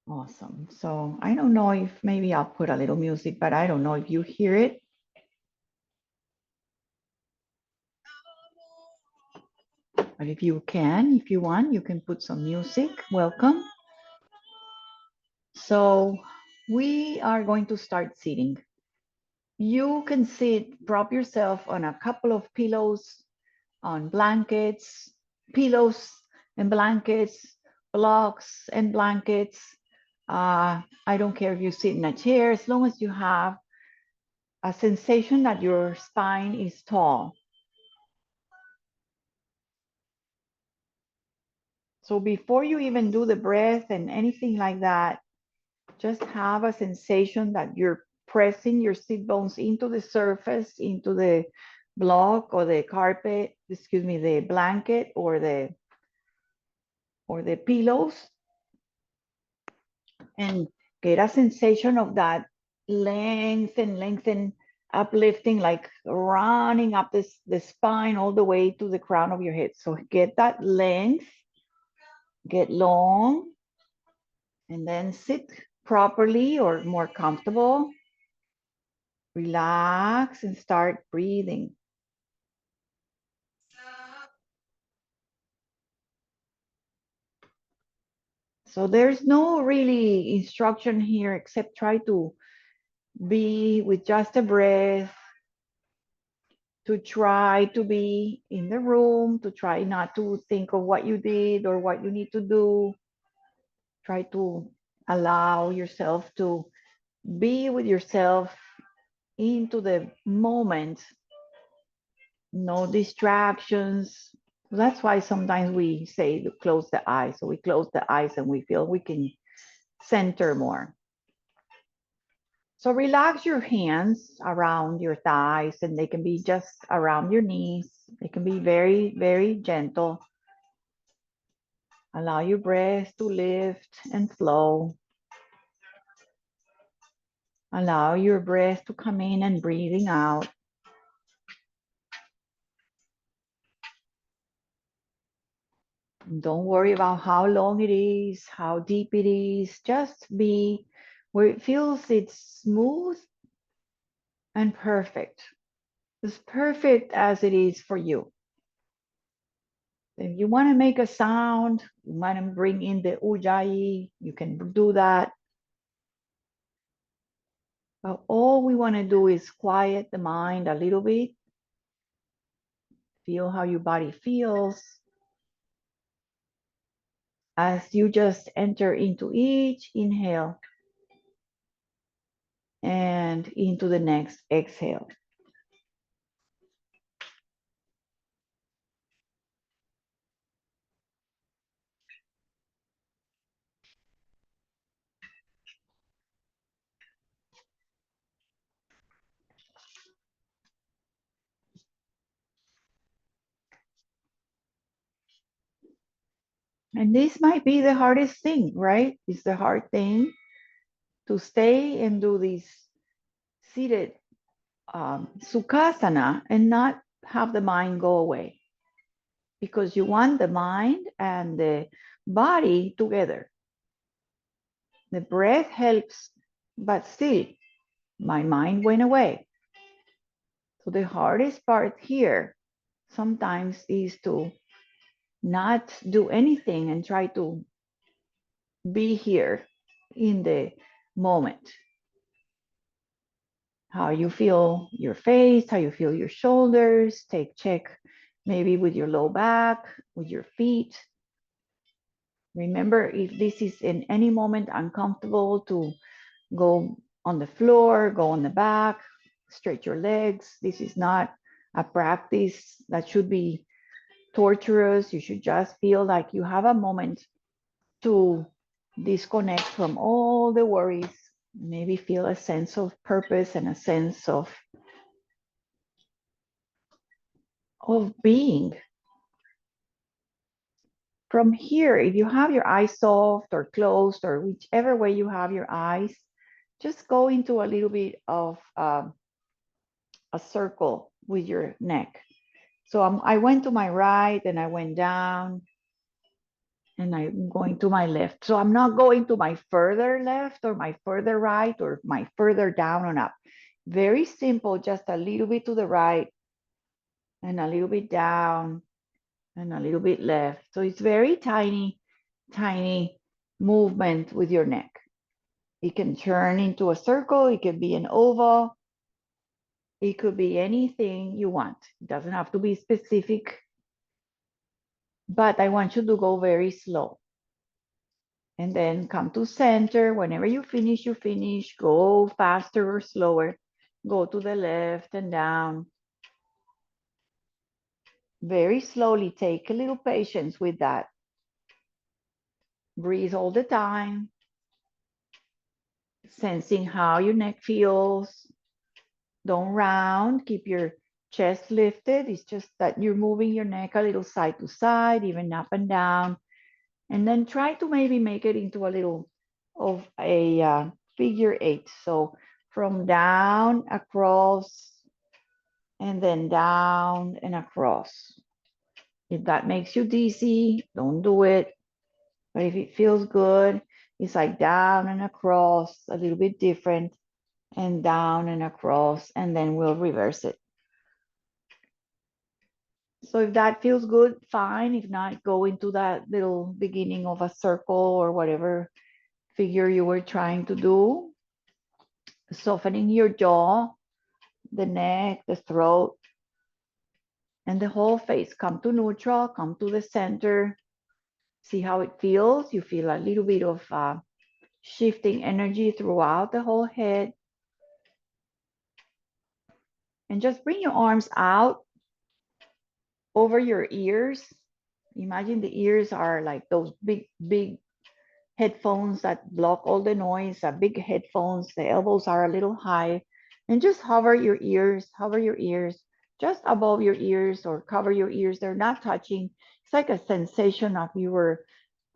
Awesome. So I don't know if maybe I'll put a little music, but I don't know if you hear it. But if you can, if you want, you can put some music. Welcome. So we are going to start sitting. You can sit, prop yourself on a couple of pillows, on blankets, pillows and blankets, blocks and blankets. I don't care if you sit in a chair, as long as you have a sensation that your spine is tall. So before you even do the breath and anything like that, just have a sensation that you're pressing your sit bones into the surface, into the block or the carpet, excuse me, the blanket or the pillows, and get a sensation of that lengthen, uplifting, like running up the spine all the way to the crown of your head. So get that length, get long, and then sit properly or more comfortable. Relax and start breathing. So there's no really instruction here except try to be with just a breath, to try to be in the room, to try not to think of what you did or what you need to do. Try to allow yourself to be with yourself into the moment, no distractions. That's why sometimes we say to close the eyes. So we close the eyes and we feel we can center more. So relax your hands around your thighs, and they can be just around your knees. They can be very, very gentle. Allow your breath to lift and flow. Allow your breath to come in and breathing out. Don't worry about how long it is, how deep it is. Just be where it feels it's smooth and perfect. As perfect as it is for you. If you want to make a sound, you want to bring in the ujjayi, you can do that. But all we want to do is quiet the mind a little bit. Feel how your body feels as you just enter into each inhale and into the next exhale. And this might be the hardest thing, right? It's the hard thing to stay and do this seated sukhasana and not have the mind go away, because you want the mind and the body together. The breath helps, but still, my mind went away. So the hardest part here sometimes is to not do anything and try to be here in the moment. How you feel your face, how you feel your shoulders, check maybe with your low back, with your feet. Remember, if this is in any moment uncomfortable, to go on the floor, go on the back, stretch your legs. This is not a practice that should be torturous. You should just feel like you have a moment to disconnect from all the worries, maybe feel a sense of purpose and a sense of being. From here, if you have your eyes soft or closed or whichever way you have your eyes, just go into a little bit of a circle with your neck. So I went to my right and I went down. and I'm going to my left. So I'm not going to my further left or my further right or my further down and up. Very simple, just a little bit to the right and a little bit down and a little bit left. So it's very tiny, tiny movement with your neck. It can turn into a circle, it can be an oval, it could be anything you want. It doesn't have to be specific, but I want you to go very slow. And then come to center. Whenever you finish, Go faster or slower. Go to the left and down. Very slowly. Take a little patience with that. Breathe all the time. Sensing how your neck feels. Don't round. Keep your chest lifted. It's just that you're moving your neck a little side to side, even up and down. And then try to maybe make it into a little of a figure 8. So from down, across, and then down and across. If that makes you dizzy, don't do it. But if it feels good, it's like down and across, a little bit different, and down and across, and then we'll reverse it. So if that feels good, fine. If not, go into that little beginning of a circle or whatever figure you were trying to do. Softening your jaw, the neck, the throat, and the whole face. Come to neutral, come to the center. See how it feels. You feel a little bit of shifting energy throughout the whole head. And just bring your arms out over your ears. Imagine the ears are like those big, big headphones that block all the noise, big headphones. The elbows are a little high. And just hover your ears just above your ears or cover your ears. They're not touching. It's like a sensation of you're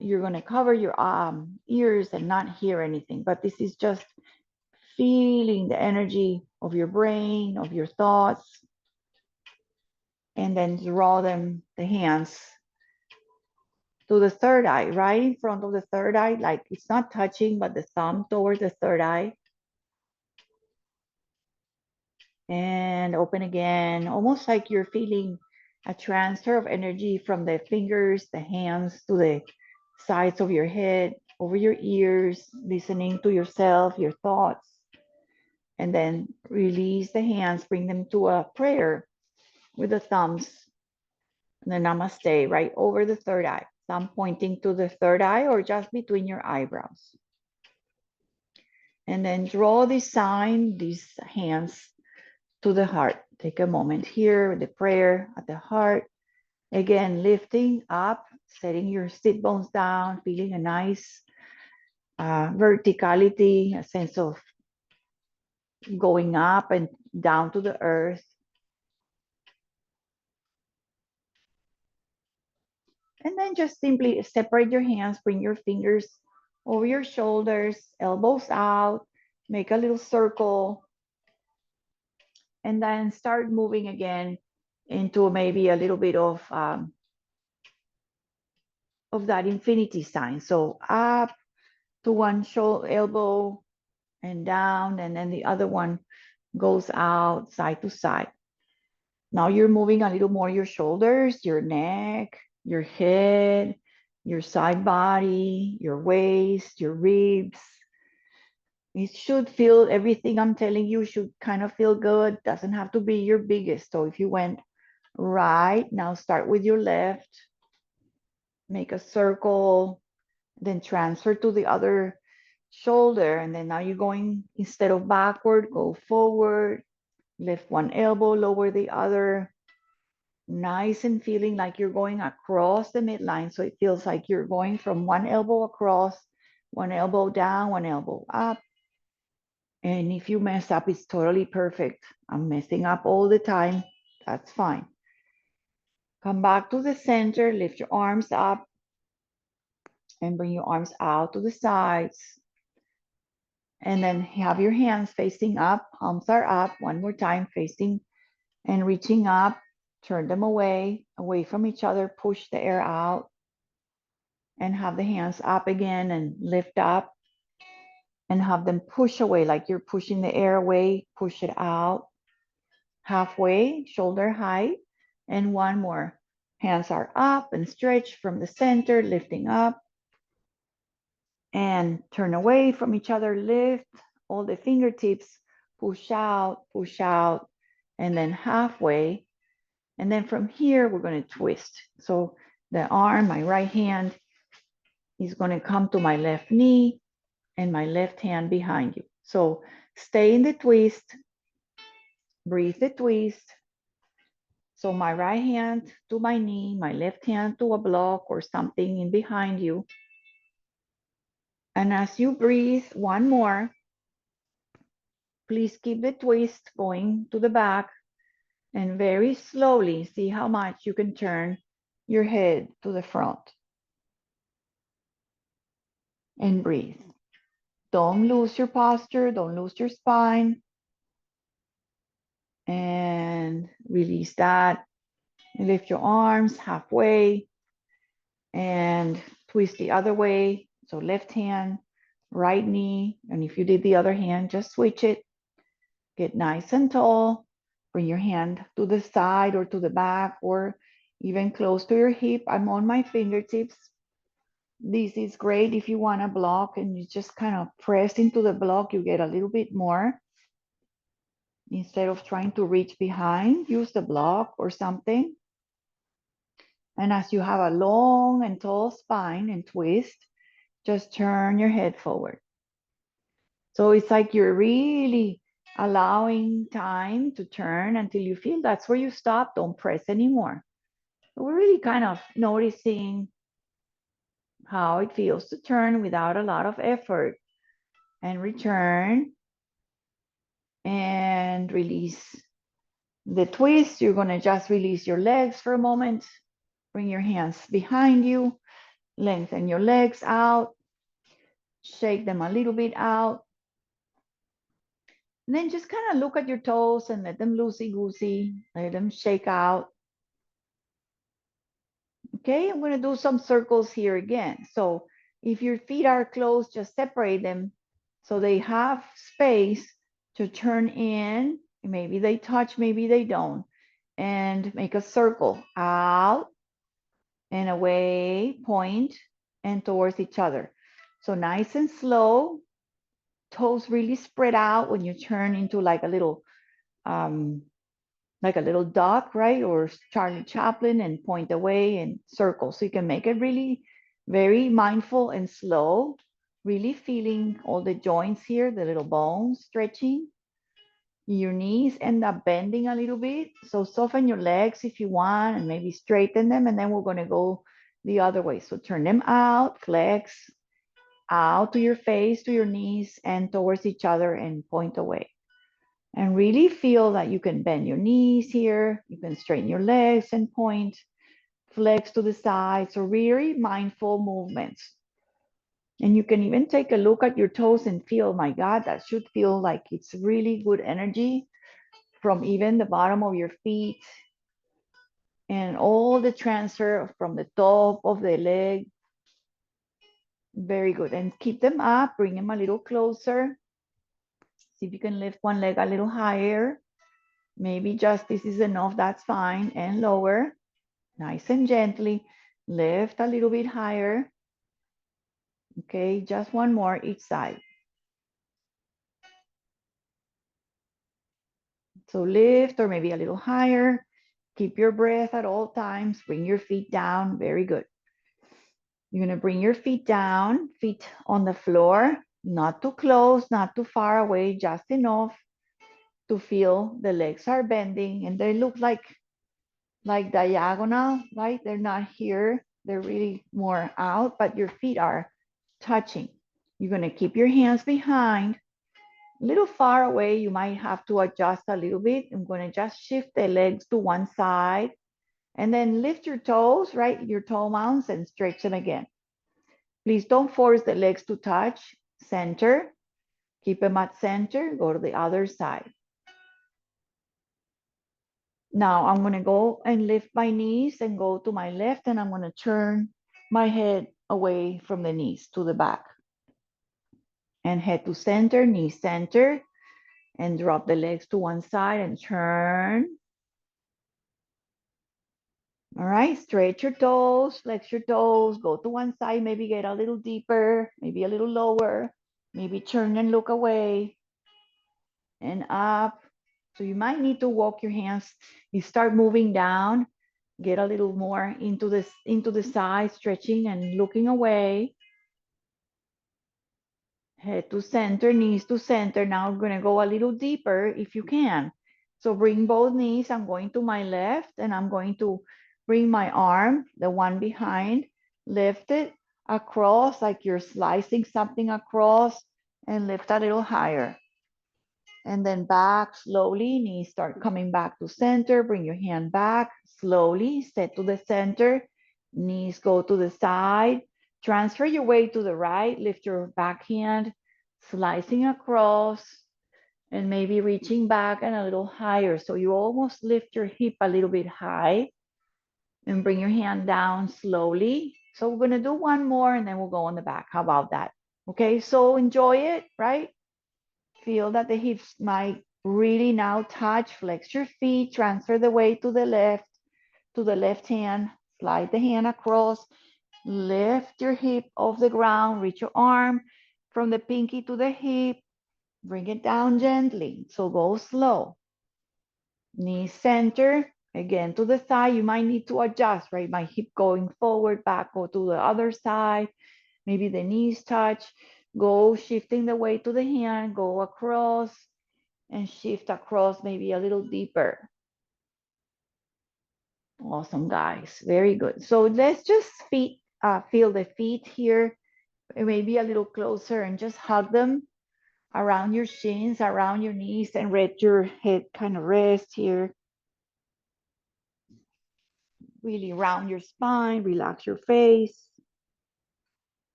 going to cover your ears and not hear anything. But this is just feeling the energy of your brain, of your thoughts, and then draw the hands to the third eye, right in front of the third eye, like it's not touching, but the thumb towards the third eye. And open again, almost like you're feeling a transfer of energy from the fingers, the hands to the sides of your head, over your ears, listening to yourself, your thoughts. And then release the hands, bring them to a prayer with the thumbs and the namaste right over the third eye. Thumb pointing to the third eye or just between your eyebrows. And then draw this sign, these hands to the heart. Take a moment here, the prayer at the heart. Again, lifting up, setting your sit bones down, feeling a nice verticality, a sense of going up and down to the earth. And then just simply separate your hands, bring your fingers over your shoulders, elbows out, make a little circle, and then start moving again into maybe a little bit of that infinity sign. So up to one shoulder, elbow, and down, and then the other one goes out side to side. Now you're moving a little more your shoulders, your neck, your head, your side body, your waist, your ribs. It should feel, everything I'm telling you should kind of feel good. Doesn't have to be your biggest. So if you went right, now start with your left, make a circle, then transfer to the other shoulder. And then now you're going, instead of backward, go forward, lift one elbow, lower the other. Nice and feeling like you're going across the midline. So it feels like you're going from one elbow across, one elbow down, one elbow up. And if you mess up, it's totally perfect. I'm messing up all the time. That's fine. Come back to the center, lift your arms up and bring your arms out to the sides. And then have your hands facing up, palms are up. One more time, facing and reaching up. Turn them away from each other, push the air out. and have the hands up again and lift up and have them push away like you're pushing the air away. Push it out halfway, shoulder height. And one more. Hands are up and stretch from the center, lifting up and turn away from each other. Lift all the fingertips, push out, and then halfway. And then from here, we're going to twist. So the arm, my right hand is going to come to my left knee and my left hand behind you. So stay in the twist, breathe the twist. So my right hand to my knee, my left hand to a block or something in behind you. And as you breathe, one more, please keep the twist going to the back and very slowly see how much you can turn your head to the front and breathe. Don't lose your posture, don't lose your spine. And release that. Lift your arms halfway and twist the other way. So left hand, right knee. And if you did the other hand, just switch it. Get nice and tall. Bring your hand to the side or to the back or even close to your hip. I'm on my fingertips. This is great if you want to block and you just kind of press into the block, you get a little bit more. Instead of trying to reach behind, use the block or something. And as you have a long and tall spine and twist, just turn your head forward. So it's like you're really allowing time to turn until you feel that's where you stop. Don't press anymore. So we're really kind of noticing how it feels to turn without a lot of effort and return and release the twist. You're going to just release your legs for a moment. Bring your hands behind you. Lengthen your legs out. Shake them a little bit out. And then just kind of look at your toes and let them loosey-goosey. Let them shake out. Okay, I'm going to do some circles here again. So if your feet are closed, just separate them so they have space to turn in. Maybe they touch, maybe they don't. And make a circle out and away, point, and towards each other. So nice and slow. Toes really spread out when you turn into like a little duck, right? Or Charlie Chaplin and point away and circle. So you can make it really very mindful and slow, really feeling all the joints here, the little bones stretching. Your knees end up bending a little bit. So soften your legs if you want and maybe straighten them. And then we're going to go the other way. So turn them out, flex out to your face, to your knees, and towards each other and point away. And really feel that you can bend your knees here. You can straighten your legs and point, flex to the side. So very mindful movements. And you can even take a look at your toes and feel, my God, that should feel like it's really good energy from even the bottom of your feet and all the transfer from the top of the leg. Very good. And keep them up, bring them a little closer. See if you can lift one leg a little higher. Maybe just this is enough, that's fine. And lower, nice and gently. Lift a little bit higher. Okay, just one more each side. So lift or maybe a little higher. Keep your breath at all times. Bring your feet down. Very good. You're going to bring your feet down, feet on the floor, not too close, not too far away, just enough to feel the legs are bending and they look like diagonal, right? They're not here. They're really more out, but your feet are touching. You're going to keep your hands behind. A little far away, you might have to adjust a little bit. I'm going to just shift the legs to one side and then lift your toes, right? Your toe mounts and stretch them again. Please don't force the legs to touch. Center. Keep them at center. Go to the other side. Now I'm going to go and lift my knees and go to my left and I'm going to turn my head away from the knees to the back. And head to center, knee center, and drop the legs to one side and turn. All right, stretch your toes, flex your toes, go to one side, maybe get a little deeper, maybe a little lower, maybe turn and look away and up. So you might need to walk your hands. You start moving down, get a little more into the side, stretching and looking away. Head to center, knees to center. Now I'm gonna go a little deeper if you can. So bring both knees. I'm going to my left and I'm going to bring my arm, the one behind, lift it across like you're slicing something across and lift a little higher. And then back slowly, knees start coming back to center. Bring your hand back slowly, set to the center. Knees go to the side. Transfer your weight to the right. Lift your back hand, slicing across, and maybe reaching back and a little higher. So you almost lift your hip a little bit high and bring your hand down slowly. So we're going to do one more and then we'll go on the back. How about that? Okay, so enjoy it, right? Feel that the hips might really now touch. Flex your feet, transfer the weight to the left hand, slide the hand across, lift your hip off the ground, reach your arm from the pinky to the hip, bring it down gently. So go slow. Knee center, again to the side. You might need to adjust, right? My hip going forward, back, go to the other side. Maybe the knees touch. Go shifting the weight to the hand, go across and shift across maybe a little deeper. Awesome, guys. Very good. So let's just feel the feet here, maybe a little closer and just hug them around your shins, around your knees, and let your head kind of rest here. Really round your spine, relax your face.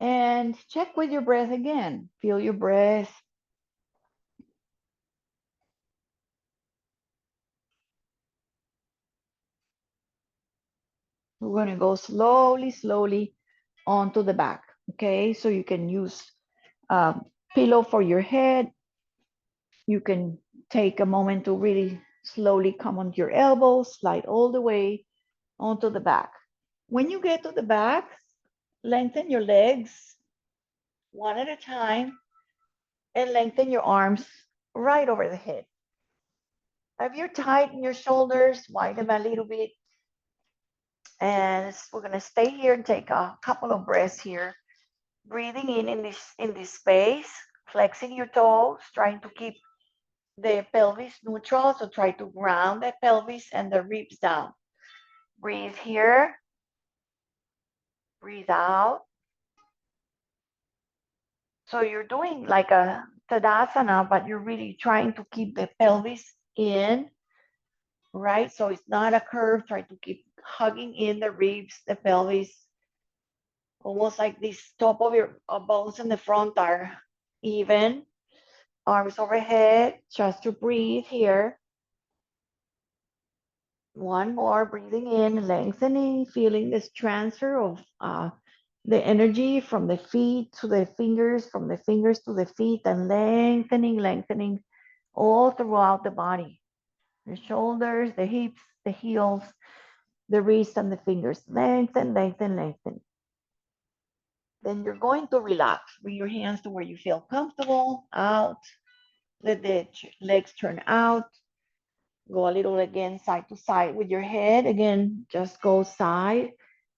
And check with your breath again. Feel your breath. We're going to go slowly, slowly onto the back. Okay, so you can use a pillow for your head. You can take a moment to really slowly come onto your elbows, slide all the way onto the back. When you get to the back, lengthen your legs one at a time and lengthen your arms right over the head. If you're tight in your shoulders, widen them a little bit. And we're gonna stay here and take a couple of breaths here. Breathing in this space, flexing your toes, trying to keep the pelvis neutral. So try to ground the pelvis and the ribs down. Breathe here, breathe out. So you're doing like a tadasana, but you're really trying to keep the pelvis in, right? So it's not a curve. Try to keep hugging in the ribs, the pelvis, almost like this top of your bones in the front are even. Arms overhead, just to breathe here. One more, breathing in, lengthening, feeling this transfer of the energy from the feet to the fingers, from the fingers to the feet, and lengthening, lengthening all throughout the body. The shoulders, the hips, the heels, the wrists, and the fingers. Lengthen, lengthen, lengthen. Then you're going to relax. Bring your hands to where you feel comfortable, out. Let the legs turn out. Go a little again, side to side with your head. Again, just go side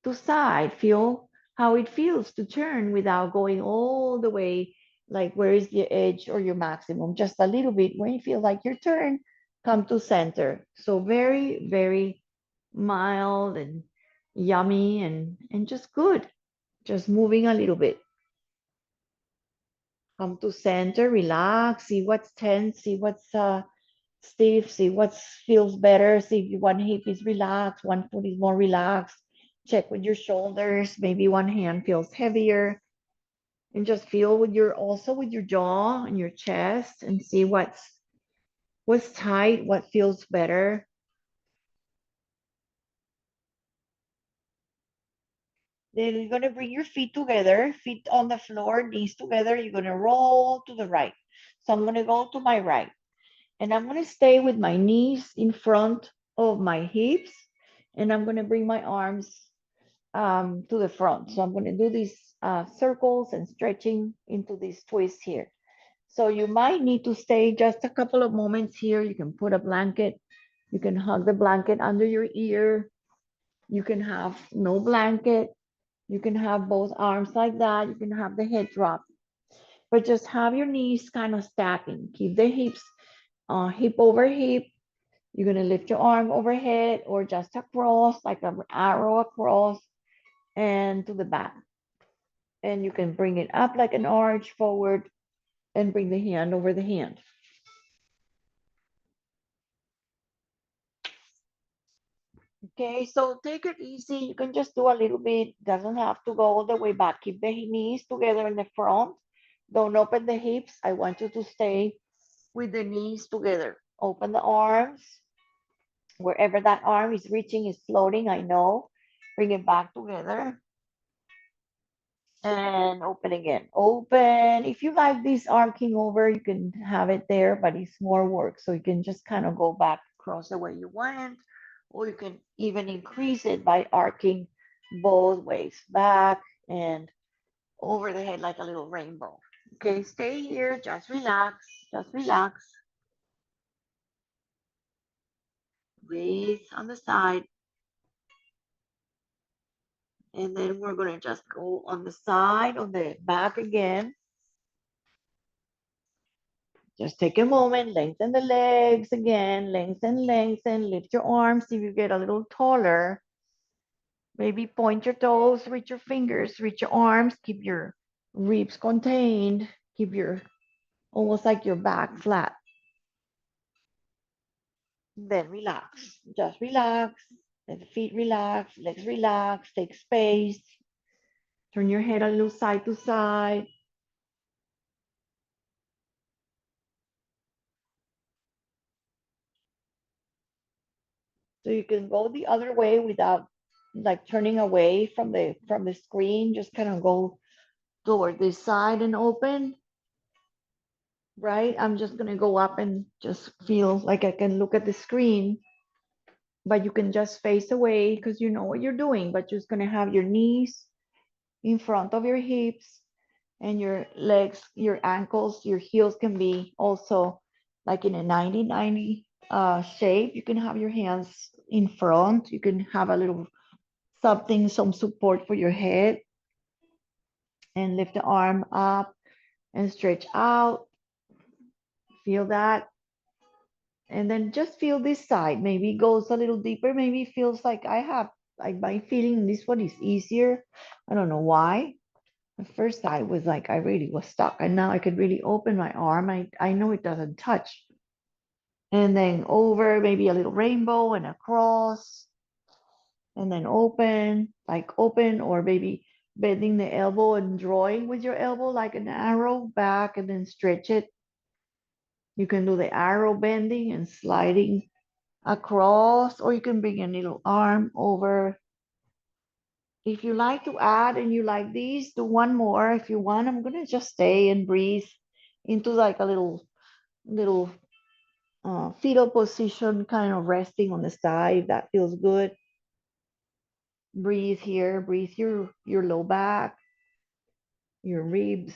to side. Feel how it feels to turn without going all the way, like where is the edge or your maximum? Just a little bit. When you feel like your turn, come to center. So very, very mild and yummy and just good. Just moving a little bit. Come to center, relax, see what's tense, see what's stiff, see what feels better, see if one hip is relaxed, one foot is more relaxed. Check with your shoulders, maybe one hand feels heavier. And just feel with your also with your jaw and your chest and see what's tight, what feels better. Then you're going to bring your feet together, feet on the floor, knees together. You're going to roll to the right. So I'm going to go to my right. And I'm going to stay with my knees in front of my hips. And I'm going to bring my arms to the front. So I'm going to do these circles and stretching into this twist here. So you might need to stay just a couple of moments here. You can put a blanket. You can hug the blanket under your ear. You can have no blanket. You can have both arms like that. You can have the head drop. But just have your knees kind of stacking. Keep the hips hip over hip. You're going to lift your arm overhead or just across, like an arrow across and to the back. And you can bring it up like an arch forward and bring the hand over the hand. Okay, so take it easy. You can just do a little bit. Doesn't have to go all the way back. Keep the knees together in the front. Don't open the hips. I want you to stay with the knees together. Open the arms. Wherever that arm is reaching is floating, I know. Bring it back together. And open again. Open. If you like this arcing over, you can have it there, but it's more work. So you can just kind of go back across the way you went, or you can even increase it by arcing both ways, back and over the head like a little rainbow. Okay, stay here. Just relax. Just relax. Breathe on the side. And then we're going to just go on the side, on the back again. Just take a moment, lengthen the legs again, lengthen, lift your arms. If you get a little taller, maybe point your toes, reach your fingers, reach your arms, keep your ribs contained, keep your, almost like your back flat. Then relax, just relax, let the feet relax, legs relax, take space, turn your head a little side to side. So you can go the other way without like turning away from the screen, just kind of go toward this side and open, right? I'm just gonna go up and just feel like I can look at the screen, but you can just face away because you know what you're doing, but you're just gonna have your knees in front of your hips and your legs, your ankles, your heels can be also like in a 90-90 shape. You can have your hands in front. You can have a little something, some support for your head, and lift the arm up and stretch out. Feel that. And then just feel this side. Maybe it goes a little deeper. Maybe it feels like I have, like my feeling this one is easier. I don't know why. The first side was like I really was stuck. And now I could really open my arm. I know it doesn't touch. And then over, maybe a little rainbow and across. And then open, like open, or maybe bending the elbow and drawing with your elbow like an arrow back and then stretch it. You can do the arrow bending and sliding across, or you can bring a little arm over. If you like to add and you like these, do one more. If you want, I'm gonna just stay and breathe into like a little fetal position, kind of resting on the side. That feels good. Breathe here, breathe your low back, your ribs.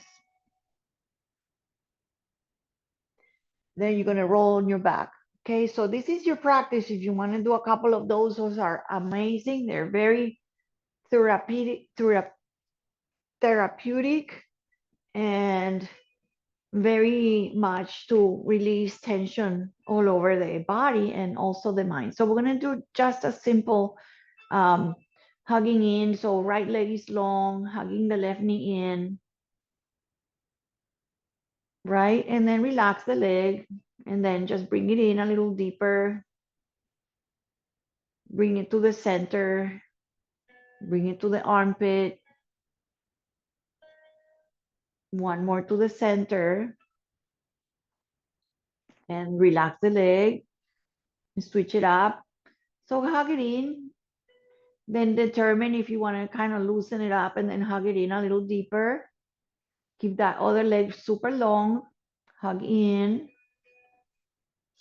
Then you're gonna roll on your back. Okay, so this is your practice. If you want to do a couple of those are amazing. They're very therapeutic and very much to release tension all over the body and also the mind. So we're going to do just a simple um, hugging in. So right leg is long, hugging the left knee in, right? And then relax the leg and then just bring it in a little deeper. Bring it to the center, bring it to the armpit. One more to the center and relax the leg, switch it up. So hug it in Then determine if you want to kind of loosen it up and then hug it in a little deeper. Keep that other leg super long. Hug in.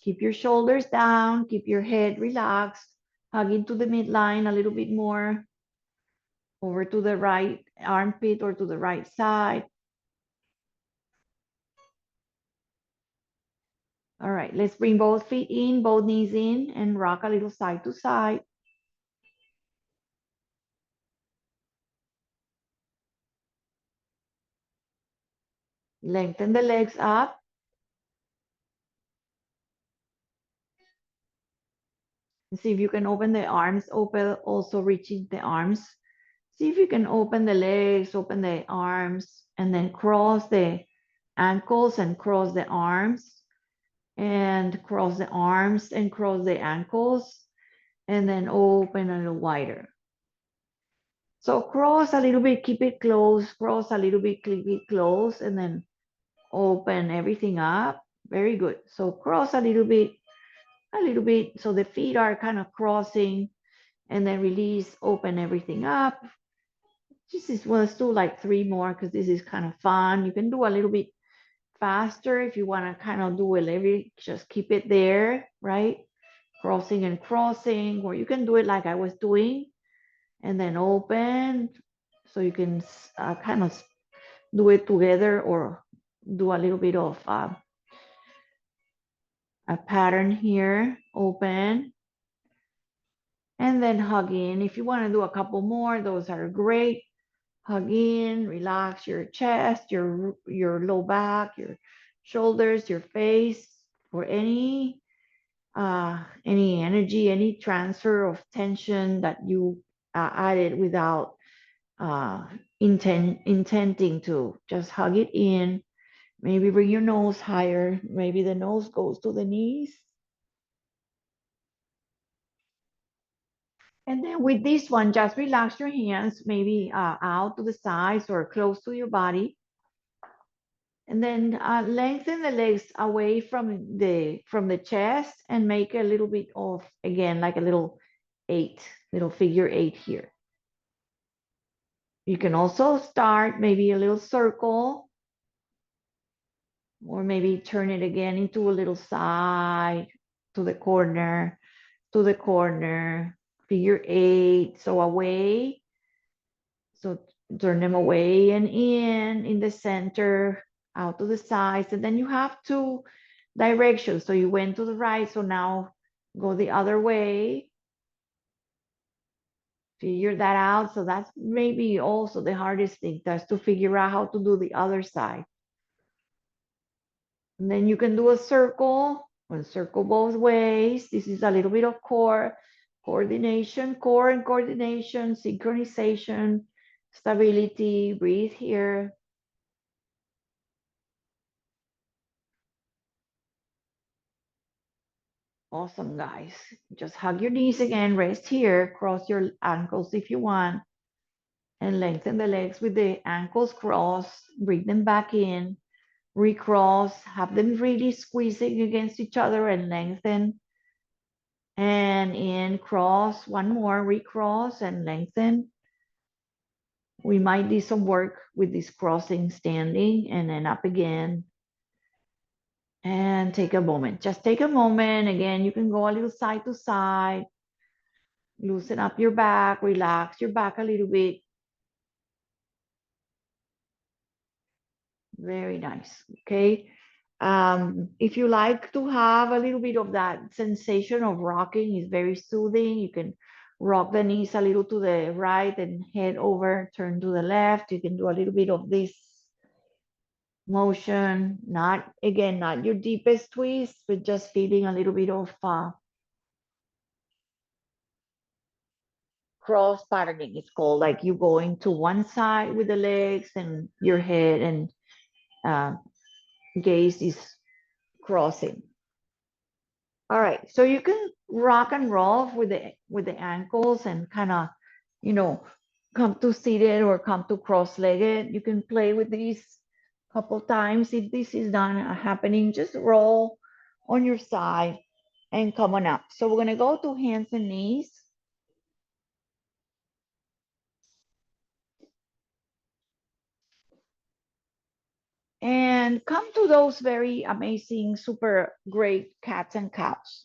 Keep your shoulders down. Keep your head relaxed. Hug into the midline a little bit more. Over to the right armpit or to the right side. All right, let's bring both feet in, both knees in, and rock a little side to side. Lengthen the legs up. See if you can open the arms, open, also reaching the arms. See if you can open the legs, open the arms, and then cross the ankles and cross the arms, and cross the arms and cross the ankles, and then open a little wider. So cross a little bit, keep it close, cross a little bit, keep it close, and then open everything up. Very good. So cross a little bit, a little bit. So the feet are kind of crossing, and then release, open everything up. This is, well, let's do like 3 more because this is kind of fun. You can do a little bit faster if you want to kind of do it. Just keep it there, right? Crossing and crossing, or you can do it like I was doing, and then open. So you can kind of do it together or do a little bit of a pattern here, open, and then hug in. If you want to do a couple more, those are great. Hug in, relax your chest, your low back, your shoulders, your face, for any energy, any transfer of tension that you added without intending to. Just hug it in. Maybe bring your nose higher. Maybe the nose goes to the knees. And then with this one, just relax your hands, maybe out to the sides or close to your body. And then lengthen the legs away from the chest and make a little bit of, again, like a little figure eight here. You can also start maybe a little circle, or maybe turn it again into a little side, to the corner, figure eight. So away. So turn them away and in the center, out to the sides. And then you have 2 directions. So you went to the right, so now go the other way. Figure that out. So that's maybe also the hardest thing, that's to figure out how to do the other side. And then you can do a circle, or circle both ways. This is a little bit of core and coordination, synchronization, stability. Breathe here. Awesome, guys. Just hug your knees again, rest here, cross your ankles if you want, and lengthen the legs with the ankles crossed. Bring them back in, recross, have them really squeezing against each other and lengthen. And in, cross, one more, recross and lengthen. We might do some work with this crossing, standing, and then up again. And take a moment. Just take a moment. Again, you can go a little side to side. Loosen up your back, relax your back a little bit. Very nice. Okay. If you like to have a little bit of that sensation of rocking, is very soothing. You can rock the knees a little to the right and head over, turn to the left. You can do a little bit of this motion, not your deepest twist, but just feeling a little bit of cross patterning. It's called, like you going to one side with the legs and your head and uh, gaze is crossing. All right, so you can rock and roll with the ankles and kind of, you know, come to seated or come to cross-legged. You can play with these a couple times. If this is not happening, just roll on your side and come on up. So we're gonna go to hands and knees. And come to those very amazing, super great cats and cows.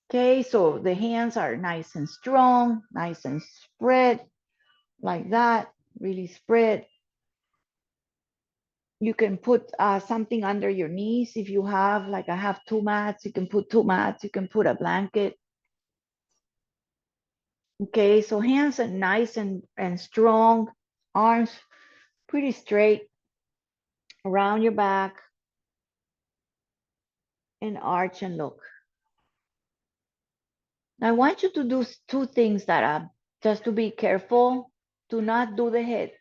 Okay, so the hands are nice and strong, nice and spread, like that, really spread. You can put something under your knees if you have, like I have 2 mats, you can put 2 mats, you can put a blanket. Okay, so hands are nice and strong, arms pretty straight around your back, and arch and look. Now I want you to do 2 things that are just to be careful, to not do the head.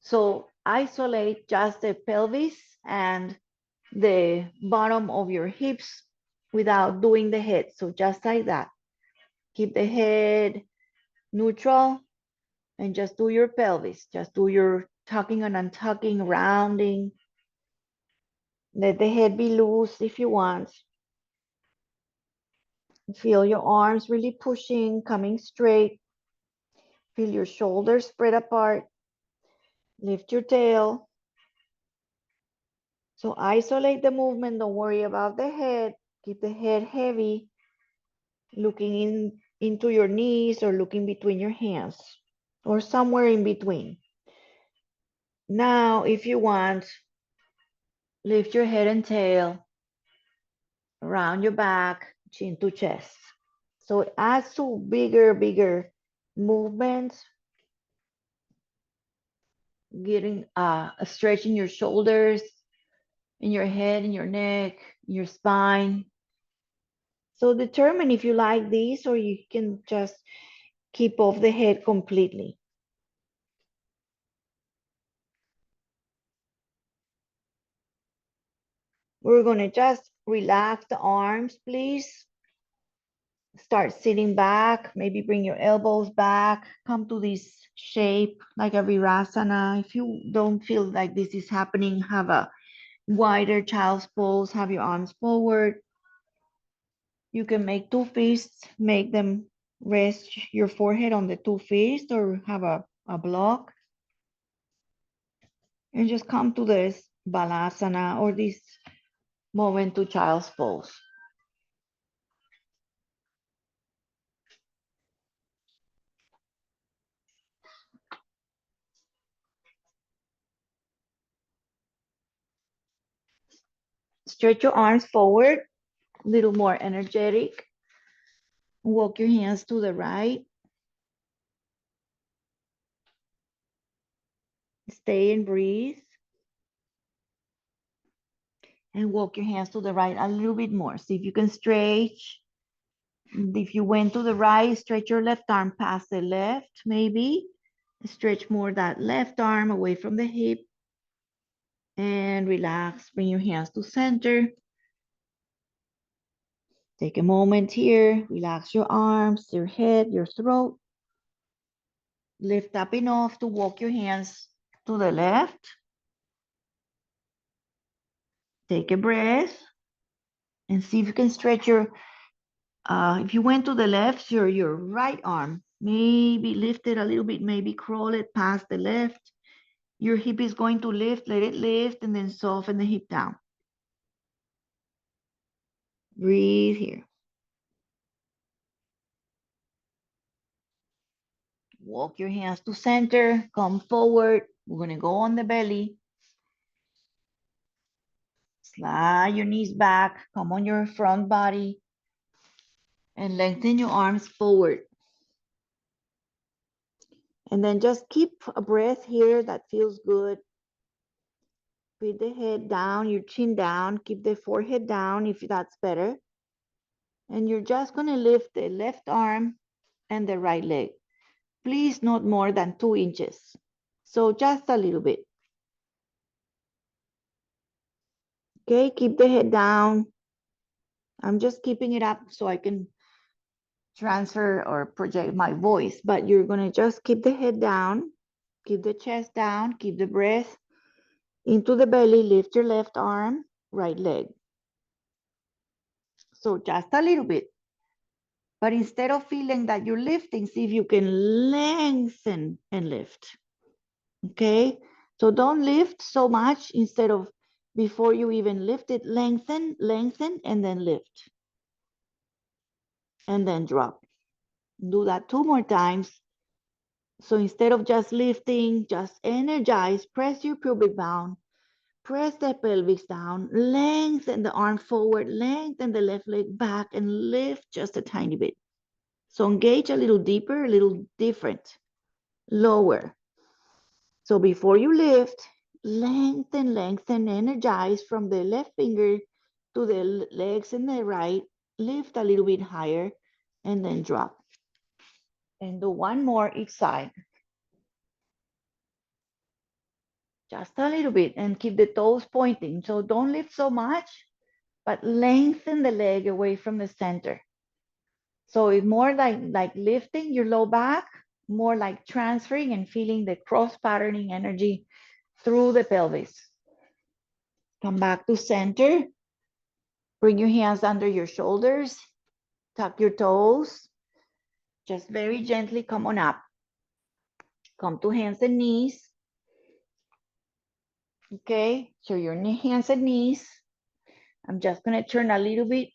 So isolate just the pelvis and the bottom of your hips without doing the head. So just like that. Keep the head neutral and just do your pelvis. Just do your tucking and untucking, rounding. Let the head be loose if you want. Feel your arms really pushing, coming straight. Feel your shoulders spread apart. Lift your tail. So isolate the movement. Don't worry about the head. Keep the head heavy, looking into your knees or looking between your hands or somewhere in between. Now, if you want, lift your head and tail around your back, chin to chest. So it adds to bigger movements, getting stretching your shoulders, in your head, in your neck, your spine. So determine if you like these or you can just keep off the head completely. We're going to just relax the arms, please. Start sitting back, maybe bring your elbows back, come to this shape like a virasana. If you don't feel like this is happening, have a wider child's pose, have your arms forward. You can make 2 fists, make them rest your forehead on the 2 fists or have a block. And just come to this balasana or this moment to child's pose. Stretch your arms forward, a little more energetic. Walk your hands to the right. Stay and breathe. And walk your hands to the right a little bit more. See if you can stretch. If you went to the right, stretch your left arm past the left, maybe. Stretch more that left arm away from the hip. And relax. Bring your hands to center. Take a moment here. Relax your arms, your head, your throat. Lift up enough to walk your hands to the left. Take a breath and see if you can stretch your, if you went to the left, your right arm, maybe lift it a little bit, maybe crawl it past the left. Your hip is going to lift, let it lift, and then soften the hip down. Breathe here. Walk your hands to center, come forward. We're gonna go on the belly. Slide your knees back, come on your front body, and lengthen your arms forward. And then just keep a breath here that feels good. Put the head down, your chin down, keep the forehead down if that's better. And you're just gonna lift the left arm and the right leg. Please not more than 2 inches. So just a little bit. Okay, keep the head down. I'm just keeping it up so I can transfer or project my voice, but you're gonna just keep the head down, keep the chest down, keep the breath into the belly, lift your left arm, right leg. So just a little bit. But instead of feeling that you're lifting, see if you can lengthen and lift. Okay? So don't lift so much. Instead of, before you even lift it, lengthen, lengthen, and then lift. And then drop. Do that 2 more times. So instead of just lifting, just energize, press your pubic bone, press the pelvis down, lengthen the arm forward, lengthen the left leg back, and lift just a tiny bit. So engage a little deeper, a little different, lower. So before you lift, lengthen, lengthen, energize from the left finger to the legs in the right, lift a little bit higher, and then drop. And do one more each side. Just a little bit, and keep the toes pointing. So don't lift so much, but lengthen the leg away from the center. So it's more like lifting your low back, more like transferring and feeling the cross patterning energy through the pelvis. Come back to center. Bring your hands under your shoulders. Tuck your toes. Just very gently come on up. Come to hands and knees. Okay, so your hands and knees. I'm just gonna turn a little bit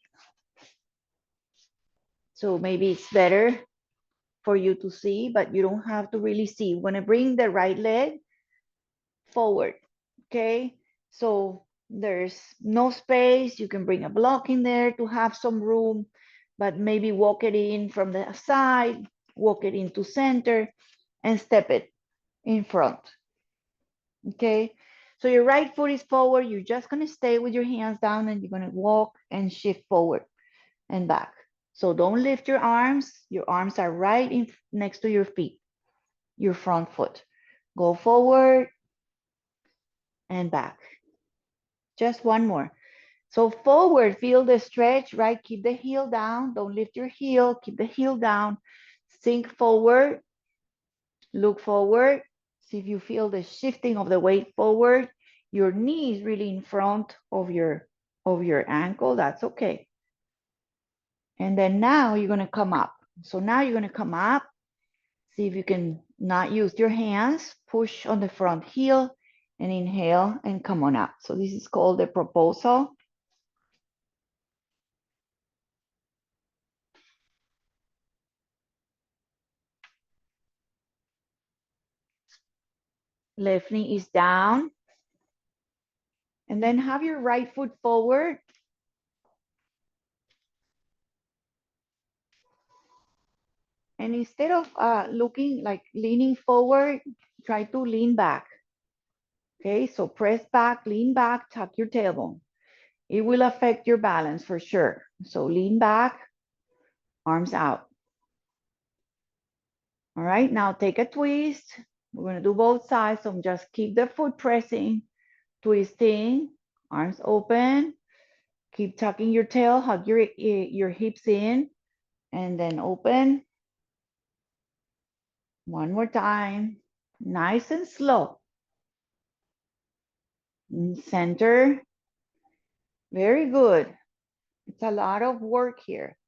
so maybe it's better for you to see, but you don't have to really see. You're gonna bring the right leg forward, okay? So there's no space. You can bring a block in there to have some room, but maybe walk it in from the side, walk it into center, and step it in front, okay? So your right foot is forward. You're just gonna stay with your hands down and you're gonna walk and shift forward and back. So don't lift your arms. Your arms are right in next to your feet, your front foot. Go forward and back. Just one more. So forward, feel the stretch, right? Keep the heel down. Don't lift your heel. Keep the heel down. Sink forward. Look forward. See if you feel the shifting of the weight forward. Your knee is really in front of your ankle. That's okay. And then now you're going to come up. So now you're going to come up. See if you can not use your hands. Push on the front heel and inhale and come on up. So this is called the proposal. Left knee is down. And then have your right foot forward. And instead of looking like leaning forward, try to lean back. Okay, so press back, lean back, tuck your tailbone. It will affect your balance for sure. So lean back, arms out. All right, now take a twist. We're gonna do both sides, so just keep the foot pressing, twisting, arms open. Keep tucking your tail, hug your hips in, and then open. One more time, nice and slow. Center, very good. It's a lot of work here.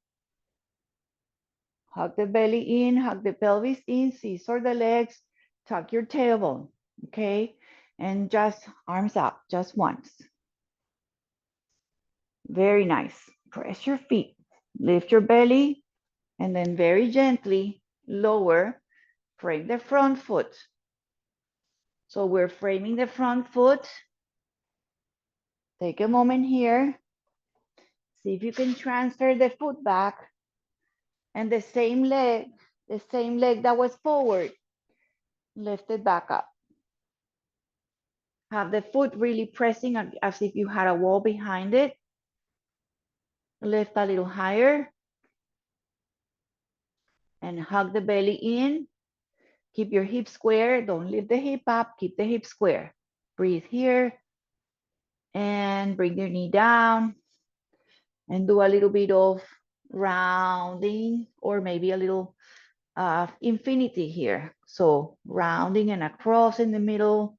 Hug the belly in, hug the pelvis in, scissor the legs, tuck your tailbone, okay? And just arms up, just once. Very nice. Press your feet, lift your belly, and then very gently lower, frame the front foot. So we're framing the front foot. Take a moment here. See if you can transfer the foot back and the same leg that was forward, lift it back up. Have the foot really pressing as if you had a wall behind it. Lift a little higher and hug the belly in. Keep your hip square. Don't lift the hip up. Keep the hip square. Breathe here and bring your knee down and do a little bit of rounding or maybe a little infinity here. So rounding and across in the middle,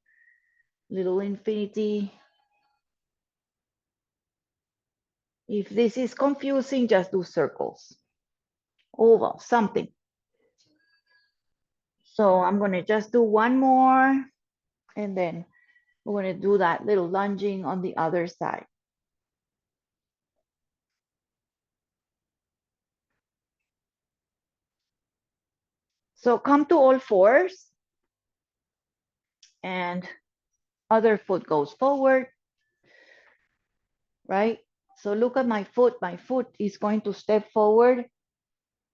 little infinity. If this is confusing, just do circles, oval, something. So I'm gonna just do one more And then we're going to do that little lunging on the other side. So come to all fours and other foot goes forward, right? So look at my foot. My foot is going to step forward,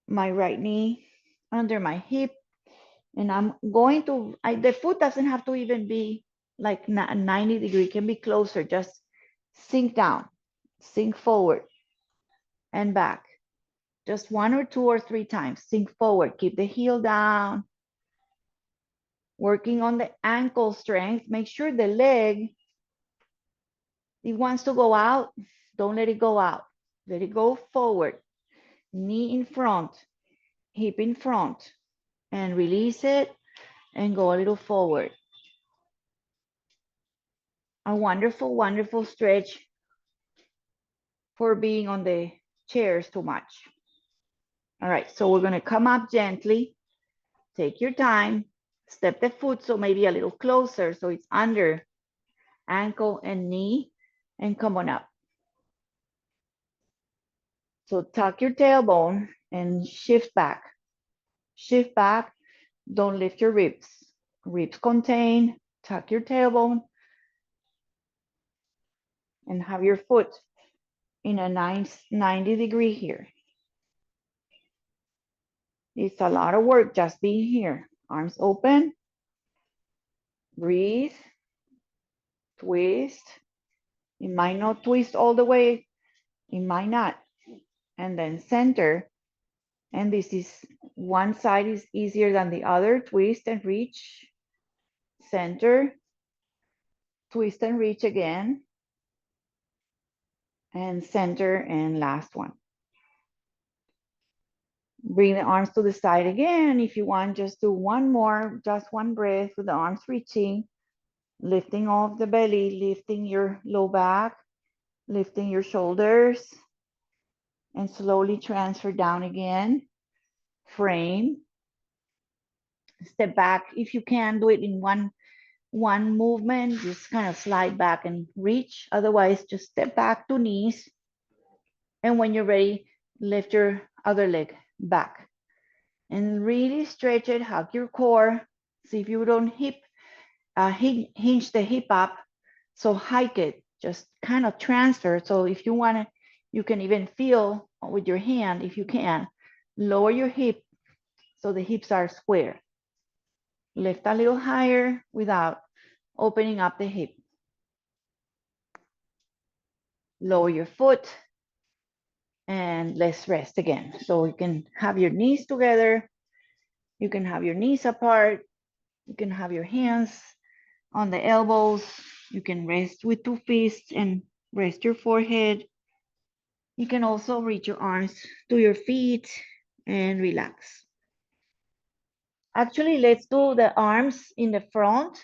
my right knee under my hip, and I'm going to, the foot doesn't have to even be like 90 degree, it can be closer, just sink down, sink forward and back. Just 1 or 2 or 3 times, sink forward, keep the heel down, working on the ankle strength. Make sure the leg, it wants to go out, don't let it go out. Let it go forward, knee in front, hip in front, and release it and go a little forward. A wonderful, wonderful stretch for being on the chairs too much. All right, so we're gonna come up gently, take your time, step the foot so maybe a little closer so it's under ankle and knee, and come on up. So tuck your tailbone and shift back. Shift back, don't lift your ribs. Ribs contain, tuck your tailbone, and have your foot in a nice 90 degree here. It's a lot of work just being here. Arms open, breathe, twist. It might not twist all the way, it might not. And then center. And this is one side is easier than the other. Twist and reach, center, twist and reach again, and center, and last one. Bring the arms to the side again. If you want, just do one more, just one breath with the arms reaching, lifting off the belly, lifting your low back, lifting your shoulders, and slowly transfer down again. Frame, step back. If you can, do it in one movement, just kind of slide back and reach. Otherwise, just step back to knees. And when you're ready, lift your other leg back. And really stretch it, hug your core. See if you don't hinge the hip up. So hike it, just kind of transfer. So if you want to, you can even feel with your hand, if you can, lower your hip so the hips are square. Lift a little higher without opening up the hip. Lower your foot and let's rest again. So you can have your knees together. You can have your knees apart. You can have your hands on the elbows. You can rest with 2 fists and rest your forehead. You can also reach your arms to your feet and relax. Actually, let's do the arms in the front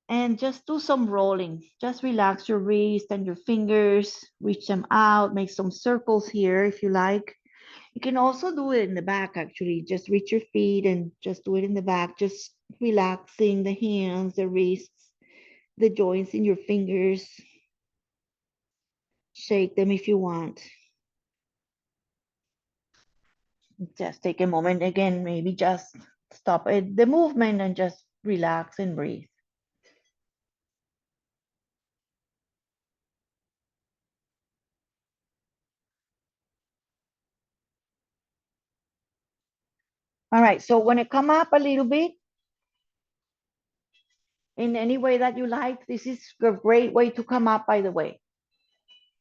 and just do some rolling. Just relax your wrist and your fingers, reach them out, make some circles here if you like. You can also do it in the back, actually. Just reach your feet and just do it in the back, just relaxing the hands, the wrists, the joints in your fingers. Shake them if you want. Just take a moment again, maybe just stop at the movement and just relax and breathe. All right, so when it come up a little bit, in any way that you like, this is a great way to come up, by the way.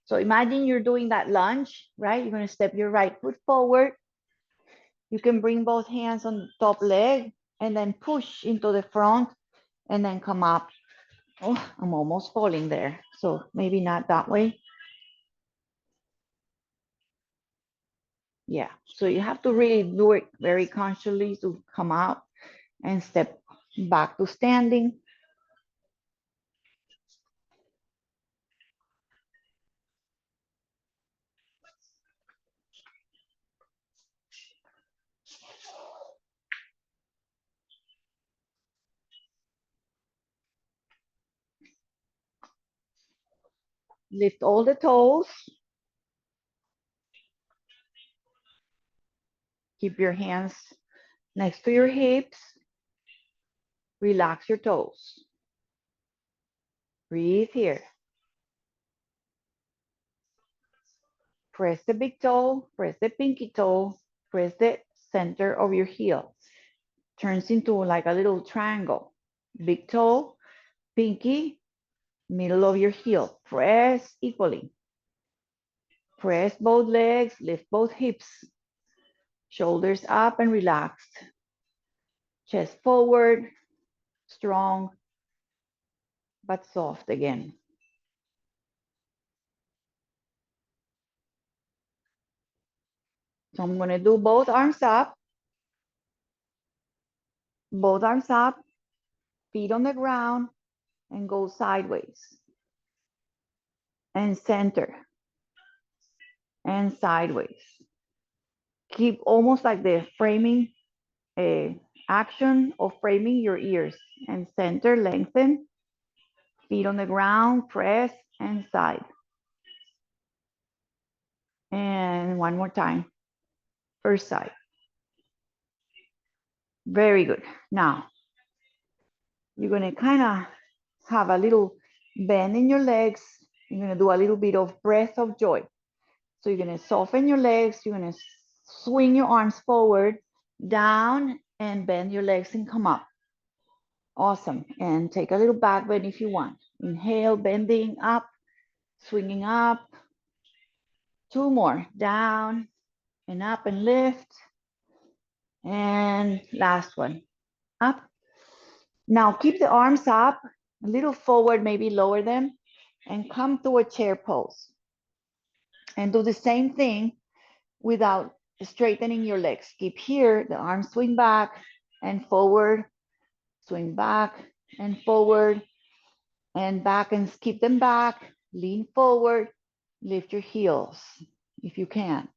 So imagine you're doing that lunge, right? You're gonna step your right foot forward. You can bring both hands on the top leg and then push into the front and then come up. Oh, I'm almost falling there. So maybe not that way. Yeah, so you have to really do it very consciously to come out and step back to standing. lift all the toes. Keep your hands next to your hips. Relax your toes. Breathe here. Press the big toe, press the pinky toe, press the center of your heel. Turns into like a little triangle. Big toe, pinky, middle of your heel. Press equally. Press both legs, lift both hips. Shoulders up and relaxed. Chest forward, strong, but soft again. So I'm gonna do both arms up, feet on the ground, and go sideways. And center, and sideways. Keep almost like the framing action of framing your ears. And center, lengthen, feet on the ground, press, and side. And one more time, first side. Very good. Now, you're gonna kind of have a little bend in your legs. You're gonna do a little bit of breath of joy. So you're gonna soften your legs. You're gonna swing your arms forward, down, and bend your legs and come up. Awesome. And take a little back bend if you want. Inhale, bending up, swinging up. Two more, down and up and lift. And last one, up. Now keep the arms up, a little forward, maybe lower them, and come to a chair pose. And do the same thing without straightening your legs. Keep here, the arms swing back and forward, swing back and forward, and back, and keep them back. Lean forward, lift your heels if you can.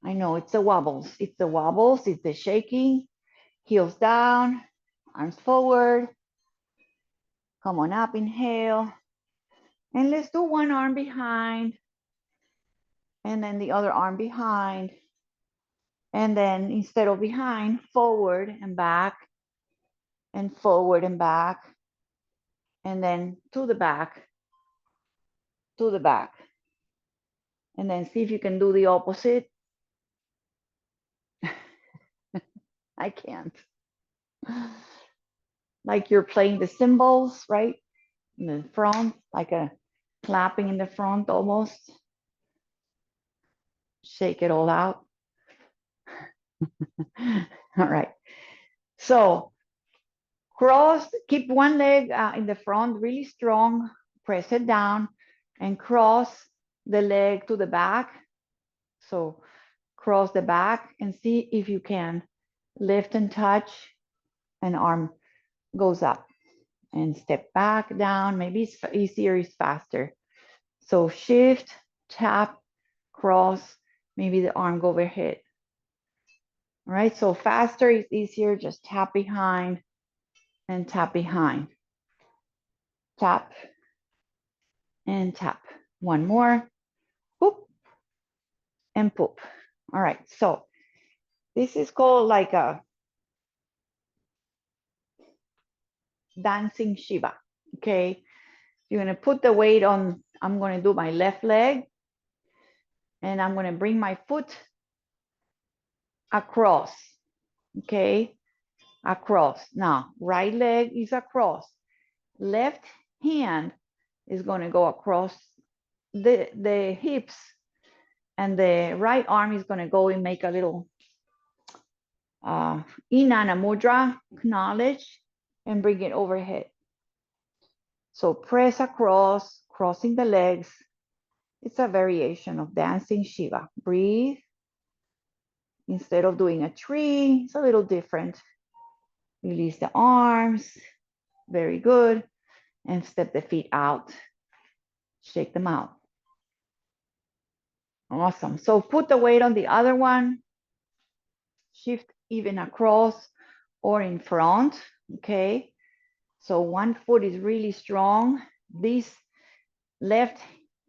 I know it's the wobbles, it's the shaking. Heels down, arms forward. Come on up, inhale. And let's do one arm behind, and then the other arm behind. And then instead of behind, forward and back, and forward and back, and then to the back, to the back. And then see if you can do the opposite. I can't. Like you're playing the cymbals, right? In the front, like a clapping in the front almost. Shake it all out. All right. So cross, keep one leg in the front really strong, press it down, and cross the leg to the back. So cross the back and see if you can lift and touch, and arm goes up. And step back, down. Maybe it's easier, is faster. So shift, tap, cross, maybe the arm go overhead. All right, so faster is easier, just tap behind and tap behind. Tap and tap. One more, whoop, and poop. All right, so this is called like a dancing Shiva, okay? You're gonna put the weight on, I'm gonna do my left leg, and I'm gonna bring my foot across, okay? Across. Now, right leg is across. Left hand is gonna go across the hips, and the right arm is gonna go and make a little Inanna Mudra, acknowledge, and bring it overhead. So press across, crossing the legs. It's a variation of dancing Shiva. Breathe. Instead of doing a tree, it's a little different. Release the arms. Very good. And step the feet out. Shake them out. Awesome. So put the weight on the other one. Shift even across or in front. Okay. So one foot is really strong. This left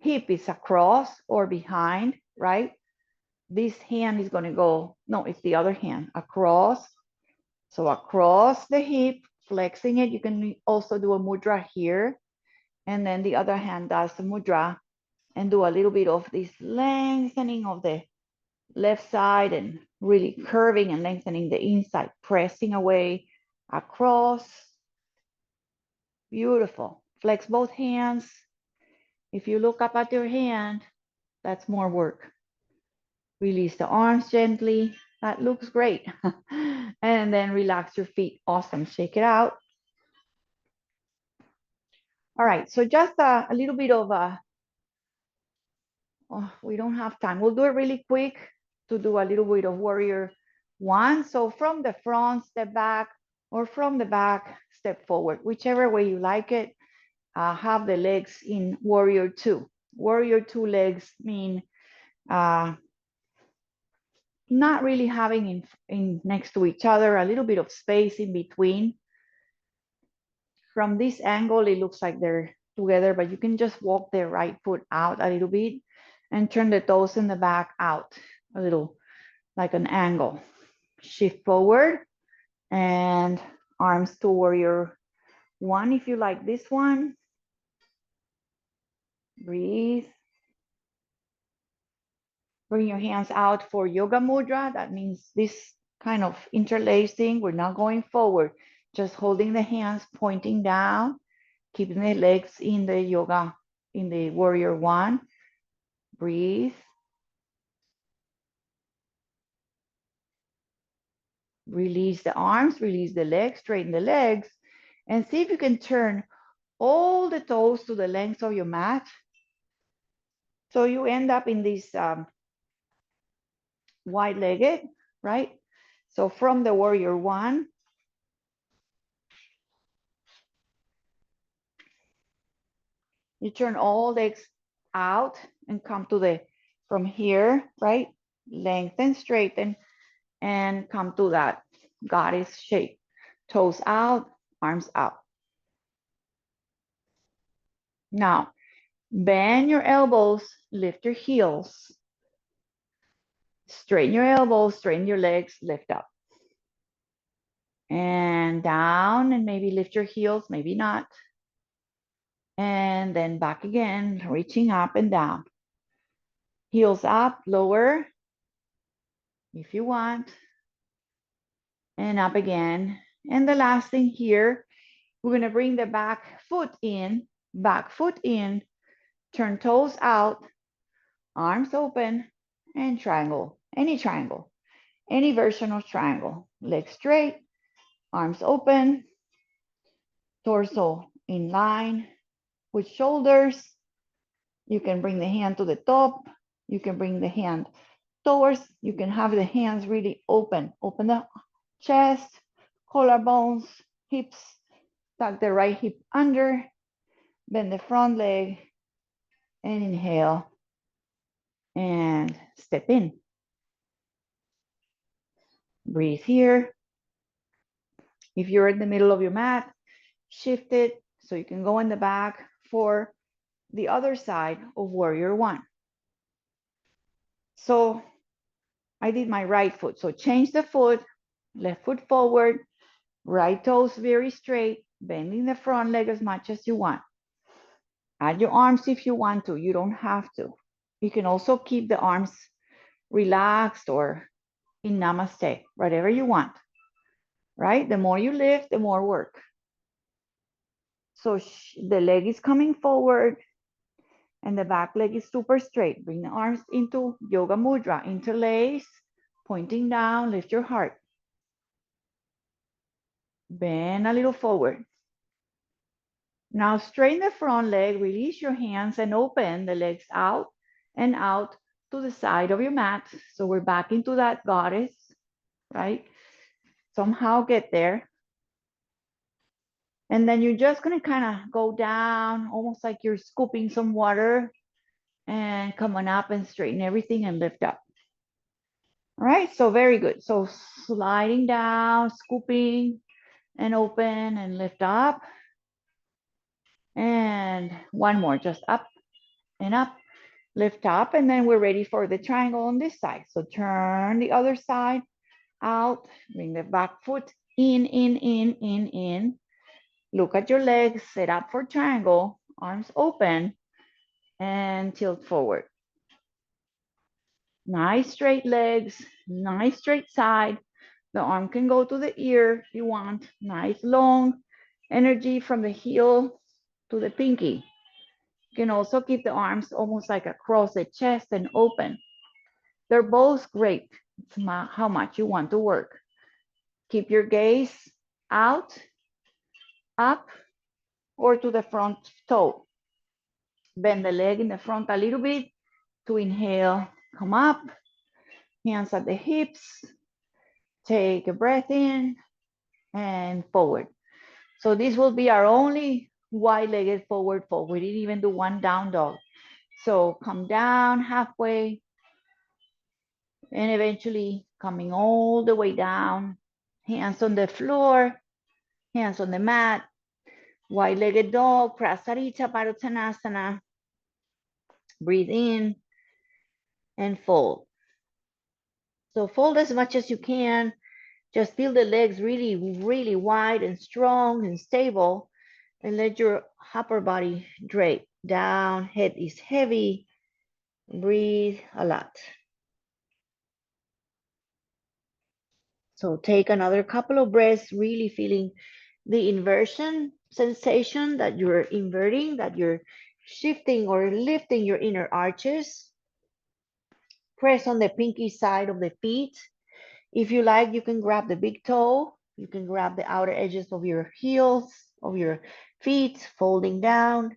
hip is across or behind, right? This hand is going to go, no, it's the other hand, across. So across the hip, flexing it. You can also do a mudra here. And then the other hand does the mudra and do a little bit of this lengthening of the left side and really curving and lengthening the inside, pressing away across. Beautiful. Flex both hands. If you look up at your hand, that's more work. Release the arms gently. That looks great. And then relax your feet. Awesome. Shake it out. All right. So just a little bit of a, oh, we don't have time. We'll do it really quick to do a little bit of warrior one. So from the front, step back, or from the back, step forward, whichever way you like it. Have the legs in warrior two. Warrior two legs mean not really having in next to each other, a little bit of space in between. From this angle, it looks like they're together, but you can just walk the right foot out a little bit and turn the toes in the back out a little, like an angle. Shift forward and arms to warrior one if you like this one. Breathe. Bring your hands out for yoga mudra. That means this kind of interlacing. We're not going forward, just holding the hands pointing down, keeping the legs in the yoga, in the warrior one. Breathe. Release the arms, release the legs, straighten the legs, and see if you can turn all the toes to the length of your mat. So you end up in this wide-legged, right? So from the warrior one, you turn all legs out and come to the, from here, right? Lengthen, straighten, and come to that goddess shape. Toes out, arms out. Now, bend your elbows, lift your heels. Straighten your elbows, straighten your legs, lift up. And down, and maybe lift your heels, maybe not. And then back again, reaching up and down. Heels up, lower, if you want. And up again. And the last thing here, we're going to bring the back foot in, turn toes out, arms open, and triangle, any version of triangle. Legs straight, arms open, torso in line with shoulders. You can bring the hand to the top. You can bring the hand towards, you can have the hands really open. Open the chest, collarbones, hips, tuck the right hip under, bend the front leg, and inhale, and step in. Breathe here. If you're in the middle of your mat, shift it so you can go in the back for the other side of warrior one. So I did my right foot. So change the foot, left foot forward, right toes very straight, bending the front leg as much as you want. Add your arms if you want to. You don't have to. You can also keep the arms relaxed or in namaste, whatever you want, right? The more you lift, the more work. So the leg is coming forward and the back leg is super straight. Bring the arms into yoga mudra, interlace, pointing down, lift your heart. Bend a little forward. Now straighten the front leg, release your hands and open the legs out and out to the side of your mat. So we're back into that goddess, right? Somehow get there. And then you're just gonna kind of go down, almost like you're scooping some water and come on up and straighten everything and lift up. All right, so very good. So sliding down, scooping and open and lift up. And one more, just up and up, lift up, and then we're ready for the triangle on this side. So turn the other side, out, bring the back foot in. Look at your legs, set up for triangle, arms open, and tilt forward. Nice straight legs, nice straight side. The arm can go to the ear if you want. Nice long energy from the heel to the pinky. You can also keep the arms almost like across the chest and open. They're both great. It's how much you want to work. Keep your gaze out, up, or to the front toe. Bend the leg in the front a little bit to inhale. Come up, hands at the hips. Take a breath in and forward. So this will be our only wide-legged forward fold. We didn't even do one down dog. So come down halfway and eventually coming all the way down. Hands on the floor, hands on the mat. Wide-legged dog, Prasarita Padottanasana. Breathe in and fold. So fold as much as you can. Just feel the legs really, really wide and strong and stable, and let your upper body drape down. Head is heavy. Breathe a lot. So take another couple of breaths, really feeling the inversion sensation that you're inverting, that you're shifting or lifting your inner arches. Press on the pinky side of the feet. If you like, you can grab the big toe. You can grab the outer edges of your heels, of your feet, folding down.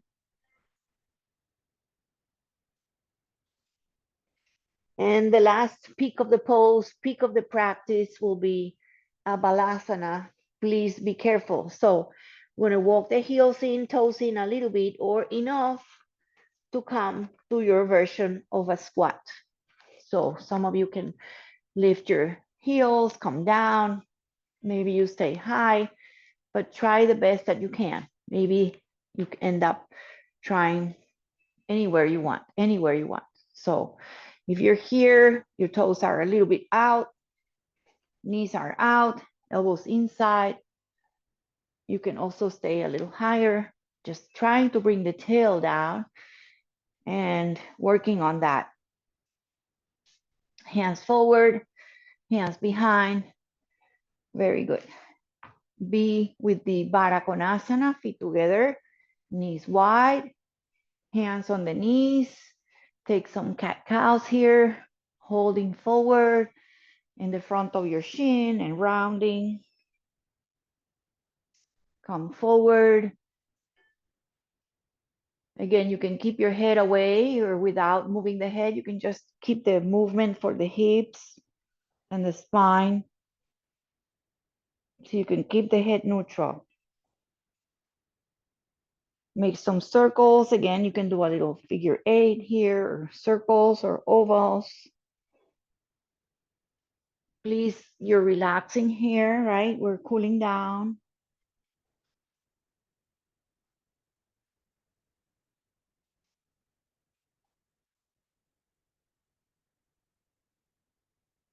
And the last peak of the pose, peak of the practice will be a balasana. Please be careful. So we're gonna walk the heels in, toes in a little bit or enough to come to your version of a squat. So some of you can lift your heels, come down. Maybe you stay high, but try the best that you can. Maybe you end up trying anywhere you want, anywhere you want. So if you're here, your toes are a little bit out, knees are out, elbows inside. You can also stay a little higher, just trying to bring the tail down and working on that. Hands forward, hands behind. Very good. Be with the Baddha Konasana, feet together, knees wide, hands on the knees. Take some cat-cows here, holding forward in the front of your shin and rounding. Come forward. Again, you can keep your head away or without moving the head. You can just keep the movement for the hips and the spine. So you can keep the head neutral. Make some circles. Again, you can do a little figure 8 here, or circles or ovals. Please, you're relaxing here, right? We're cooling down.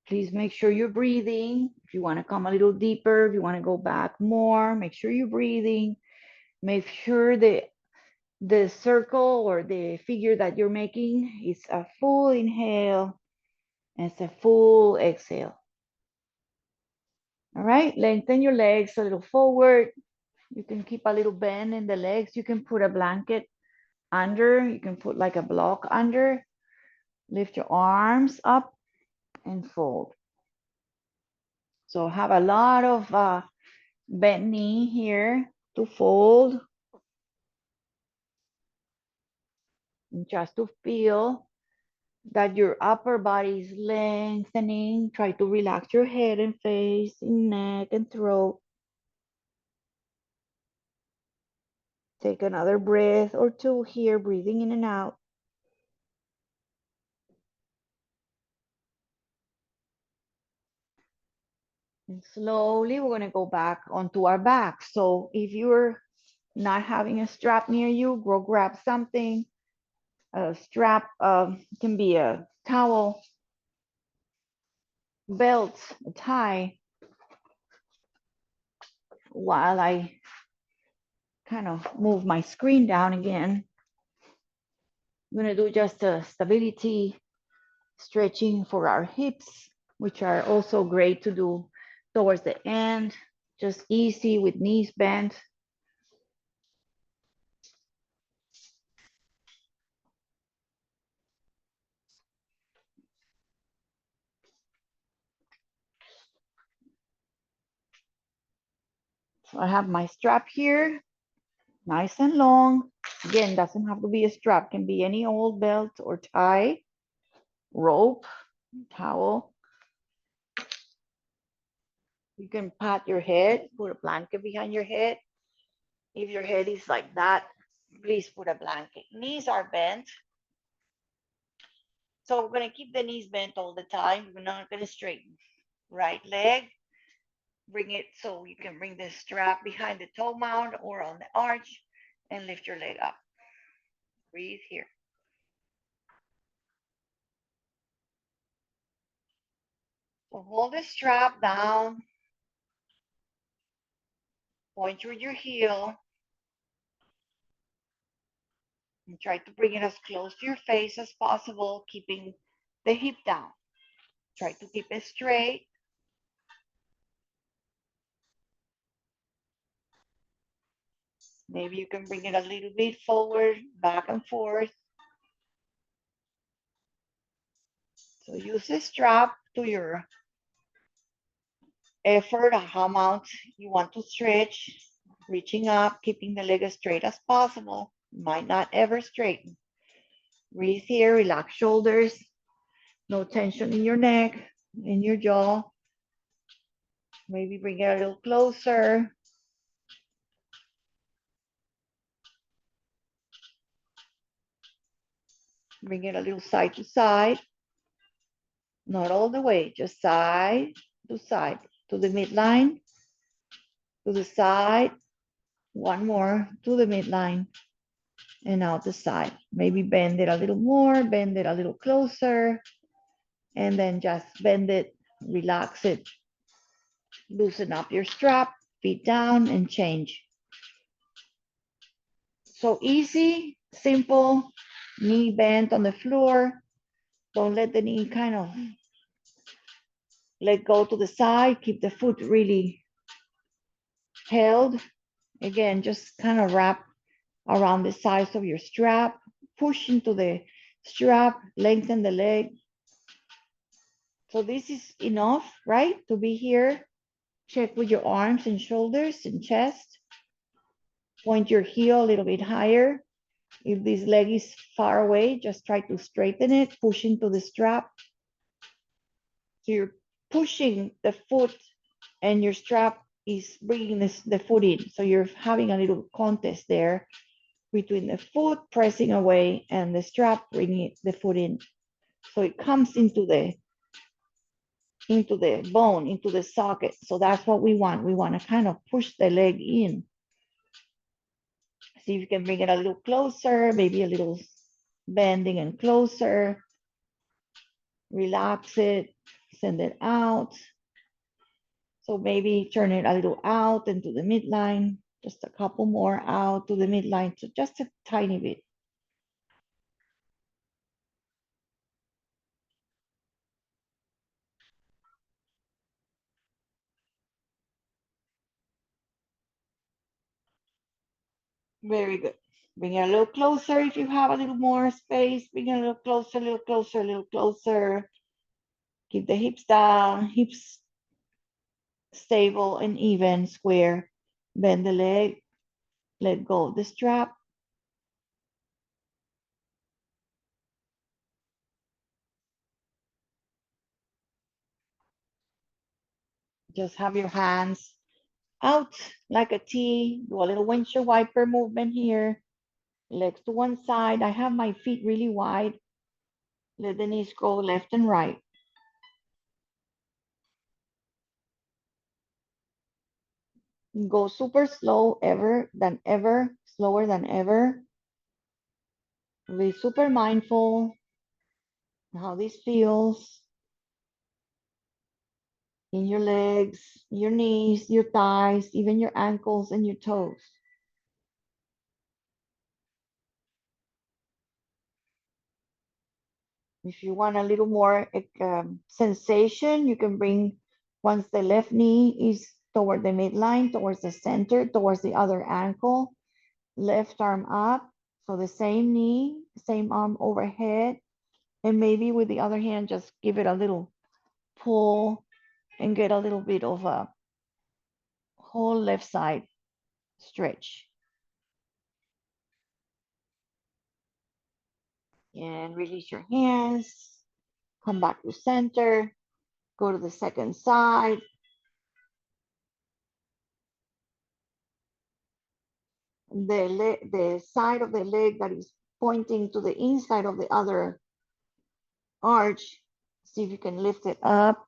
Please make sure you're breathing. If you want to come a little deeper, if you want to go back more, make sure you're breathing. Make sure the circle or the figure that you're making is a full inhale and it's a full exhale. All right, lengthen your legs a little forward. You can keep a little bend in the legs. You can put a blanket under. You can put like a block under. Lift your arms up and fold. So have a lot of bent knee here to fold. And just to feel that your upper body is lengthening. Try to relax your head and face, and neck and throat. Take another breath or two here, breathing in and out. And slowly we're gonna go back onto our back. So if you're not having a strap near you, go grab something, A strap can be a towel, belt, a tie, while I kind of move my screen down again. I'm going to do just a stability stretching for our hips, which are also great to do towards the end, just easy with knees bent. So I have my strap here, nice and long. Again, doesn't have to be a strap, can be any old belt or tie, rope, towel. You can pat your head, put a blanket behind your head. If your head is like that, please put a blanket. Knees are bent. So we're going to keep the knees bent all the time. We're not going to straighten. Right leg, bring it so you can bring the strap behind the toe mound or on the arch and lift your leg up. Breathe here. So hold the strap down, point toward your heel, and try to bring it as close to your face as possible, keeping the hip down. Try to keep it straight. Maybe you can bring it a little bit forward, back and forth. So use the strap to your effort, how much you want to stretch, reaching up, keeping the leg as straight as possible. Might not ever straighten. Breathe here, relax shoulders, no tension in your neck, in your jaw. Maybe bring it a little closer. Bring it a little side to side. Not all the way, just side, to the midline, to the side. One more, to the midline, and out the side. Maybe bend it a little more, bend it a little closer, and then just bend it, relax it, loosen up your strap, feet down, and change. So easy, simple, knee bent on the floor. Don't let the knee kind of let go to the side. Keep the foot really held. Again, just kind of wrap around the sides of your strap. Push into the strap, lengthen the leg. So this is enough, right? To be here. Check with your arms and shoulders and chest. Point your heel a little bit higher. If this leg is far away, just try to straighten it, push into the strap. So you're pushing the foot and your strap is bringing the foot in. So you're having a little contest there between the foot pressing away and the strap bringing the foot in. So it comes into the bone, into the socket. So that's what we want. We want to kind of push the leg in. See if you can bring it a little closer, maybe a little bending and closer. Relax it, send it out. So maybe turn it a little out into the midline, just a couple more out to the midline, so just a tiny bit. Very good. Bring it a little closer if you have a little more space. Bring it a little closer, a little closer, a little closer. Keep the hips down, hips stable and even, square. Bend the leg, let go of the strap. Just have your hands out like a T. Do a little windshield wiper movement here. Legs to one side. I have my feet really wide. Let the knees go left and right. Go super slow, slower than ever. Be super mindful how this feels in your legs, your knees, your thighs, even your ankles and your toes. If you want a little more sensation, you can bring, once the left knee is toward the midline, towards the center, towards the other ankle, left arm up. So the same knee, same arm overhead, and maybe with the other hand, just give it a little pull and get a little bit of a whole left side stretch. And release your hands, come back to center, go to the second side. The side of the leg that is pointing to the inside of the other arch, see if you can lift it up.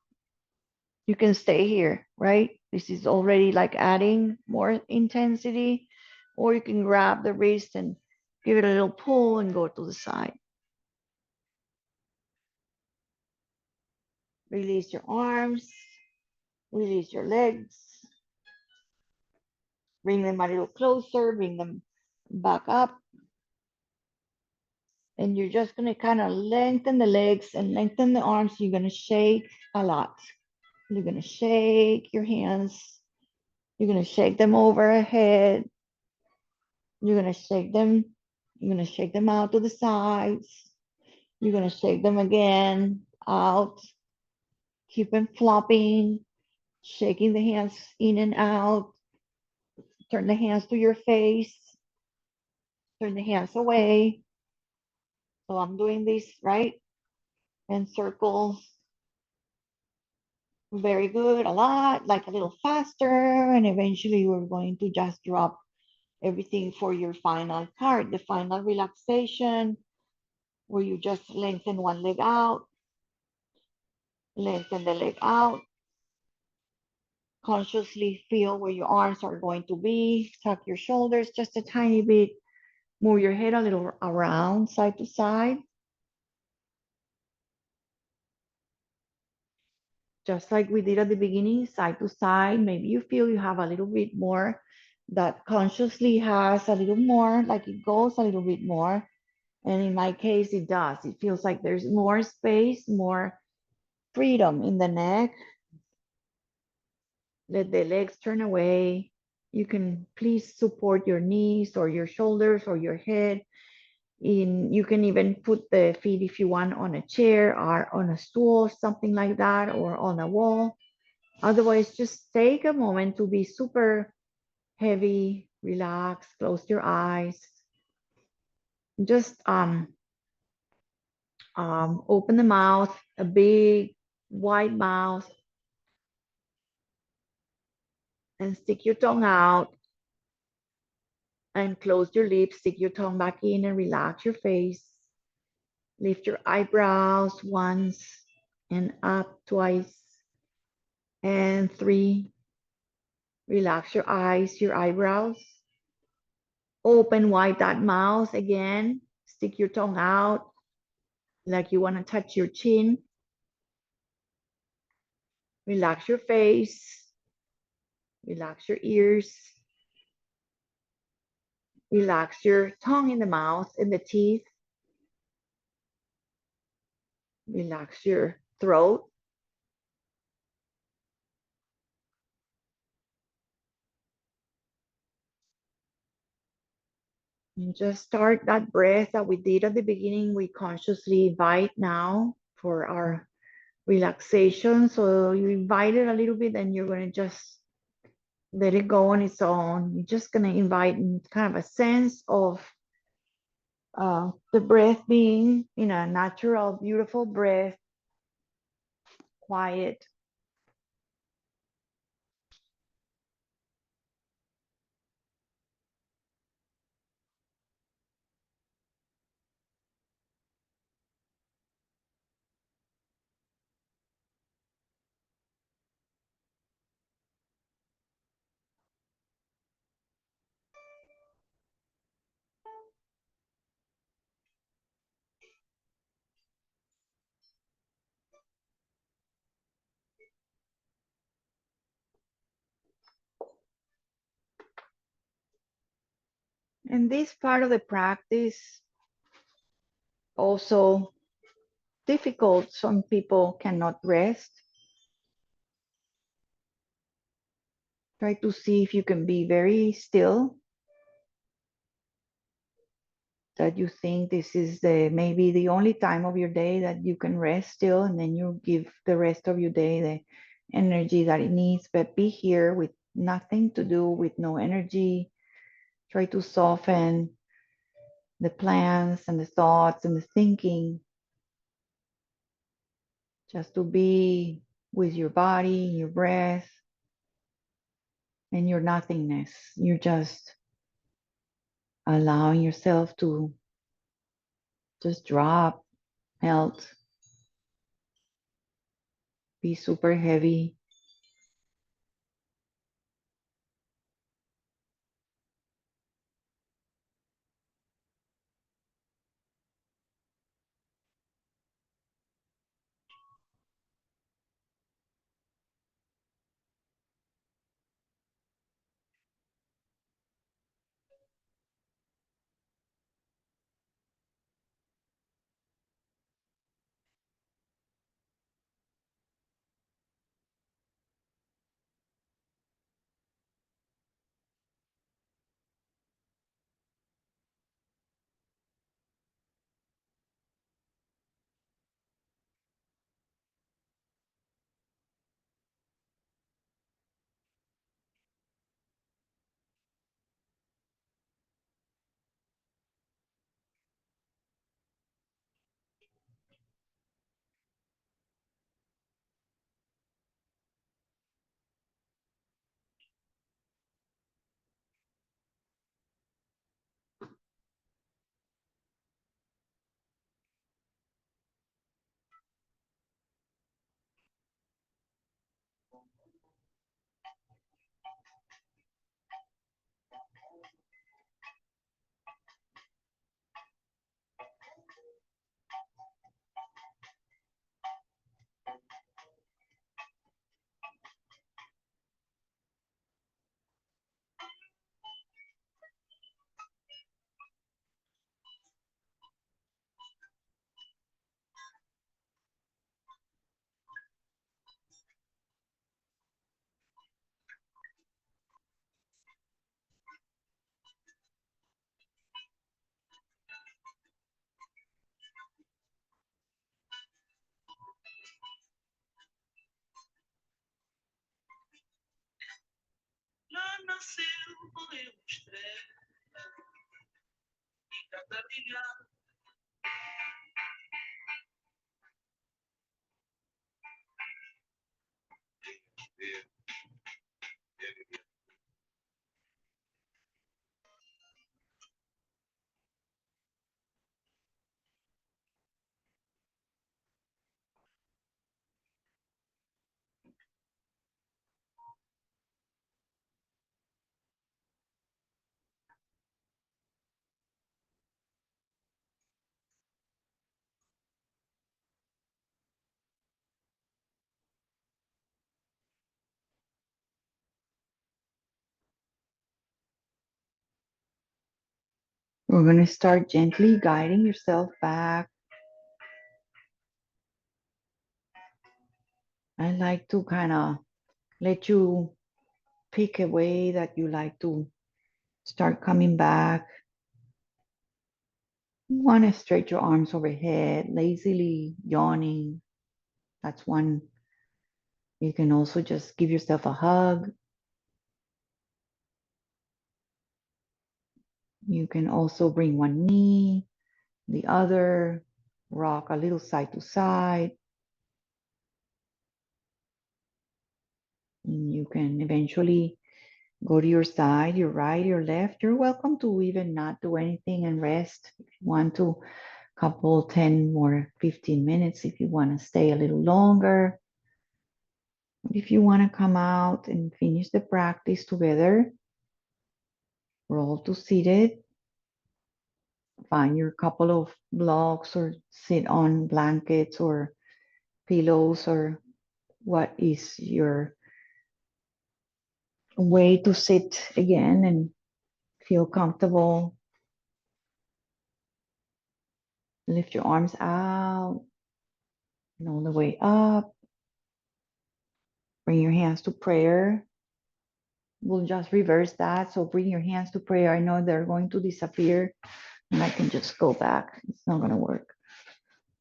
You can stay here, right? This is already like adding more intensity, or you can grab the wrist and give it a little pull and go to the side. Release your arms, release your legs, bring them a little closer, bring them back up. And you're just gonna kind of lengthen the legs and lengthen the arms. You're gonna shake a lot. You're gonna shake your hands. You're gonna shake them overhead. You're gonna shake them. You're gonna shake them out to the sides. You're gonna shake them again out. Keep them flopping, shaking the hands in and out. Turn the hands to your face. Turn the hands away. So I'm doing this, right? And circles. Very good, a lot, like a little faster. And eventually we're going to just drop everything for your final part, the final relaxation, where you just lengthen one leg out, lengthen the leg out, consciously feel where your arms are going to be, tuck your shoulders just a tiny bit, move your head a little around side to side. Just like we did at the beginning, side to side. Maybe you feel you have a little bit more that consciously has a little more, like it goes a little bit more. And in my case, it does. It feels like there's more space, more freedom in the neck. Let the legs turn away. You can please support your knees or your shoulders or your head. You can even put the feet if you want on a chair or on a stool, something like that, or on a wall. Otherwise, just take a moment to be super heavy, relax, close your eyes. Just open the mouth, a big wide mouth, and stick your tongue out and close your lips, stick your tongue back in and relax your face. Lift your eyebrows once and up twice and three. Relax your eyes, your eyebrows. Open wide that mouth again. Stick your tongue out like you want to touch your chin. Relax your face. Relax your ears. Relax your tongue in the mouth and the teeth. Relax your throat. And just start that breath that we did at the beginning. We consciously invite now for our relaxation. So you invite it a little bit and you're going to just let it go on its own. You're just going to invite kind of a sense of the breath being in a natural, beautiful breath, quiet. And this part of the practice also difficult. Some people cannot rest. Try to see if you can be very still, that you think this is the maybe the only time of your day that you can rest still, and then you give the rest of your day the energy that it needs. But be here with nothing to do, with no energy. Try to soften the plans and the thoughts and the thinking, just to be with your body, your breath, and your nothingness. You're just allowing yourself to just drop, melt, be super heavy. We're going to start gently guiding yourself back. I like to kind of let you pick a way that you like to start coming back. You want to stretch your arms overhead, lazily yawning. That's one. You can also just give yourself a hug. You can also bring one knee, the other, rock a little side to side. And you can eventually go to your side, your right, your left. You're welcome to even not do anything and rest. If you want to, couple 10 or 15 minutes, if you want to stay a little longer. If you want to come out and finish the practice together, roll to seated. Find your couple of blocks or sit on blankets or pillows, or what is your way to sit again and feel comfortable. Lift your arms out and all the way up. Bring your hands to prayer. We'll just reverse that. So bring your hands to prayer. I know they're going to disappear and I can just go back. It's not going to work.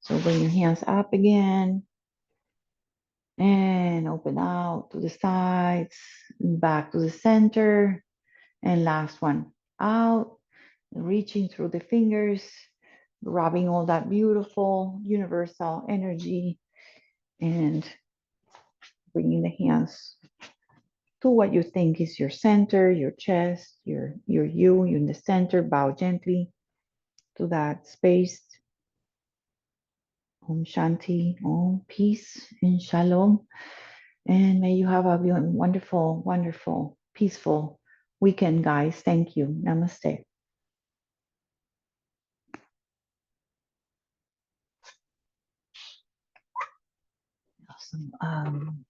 So bring your hands up again and open out to the sides, back to the center. And last one, out, reaching through the fingers, grabbing all that beautiful universal energy and bringing the hands to what you think is your center, your chest, your you in the center. Bow gently to that space. Om Shanti, Om peace and Shalom. And may you have a wonderful, wonderful, peaceful weekend, guys. Thank you. Namaste. Awesome.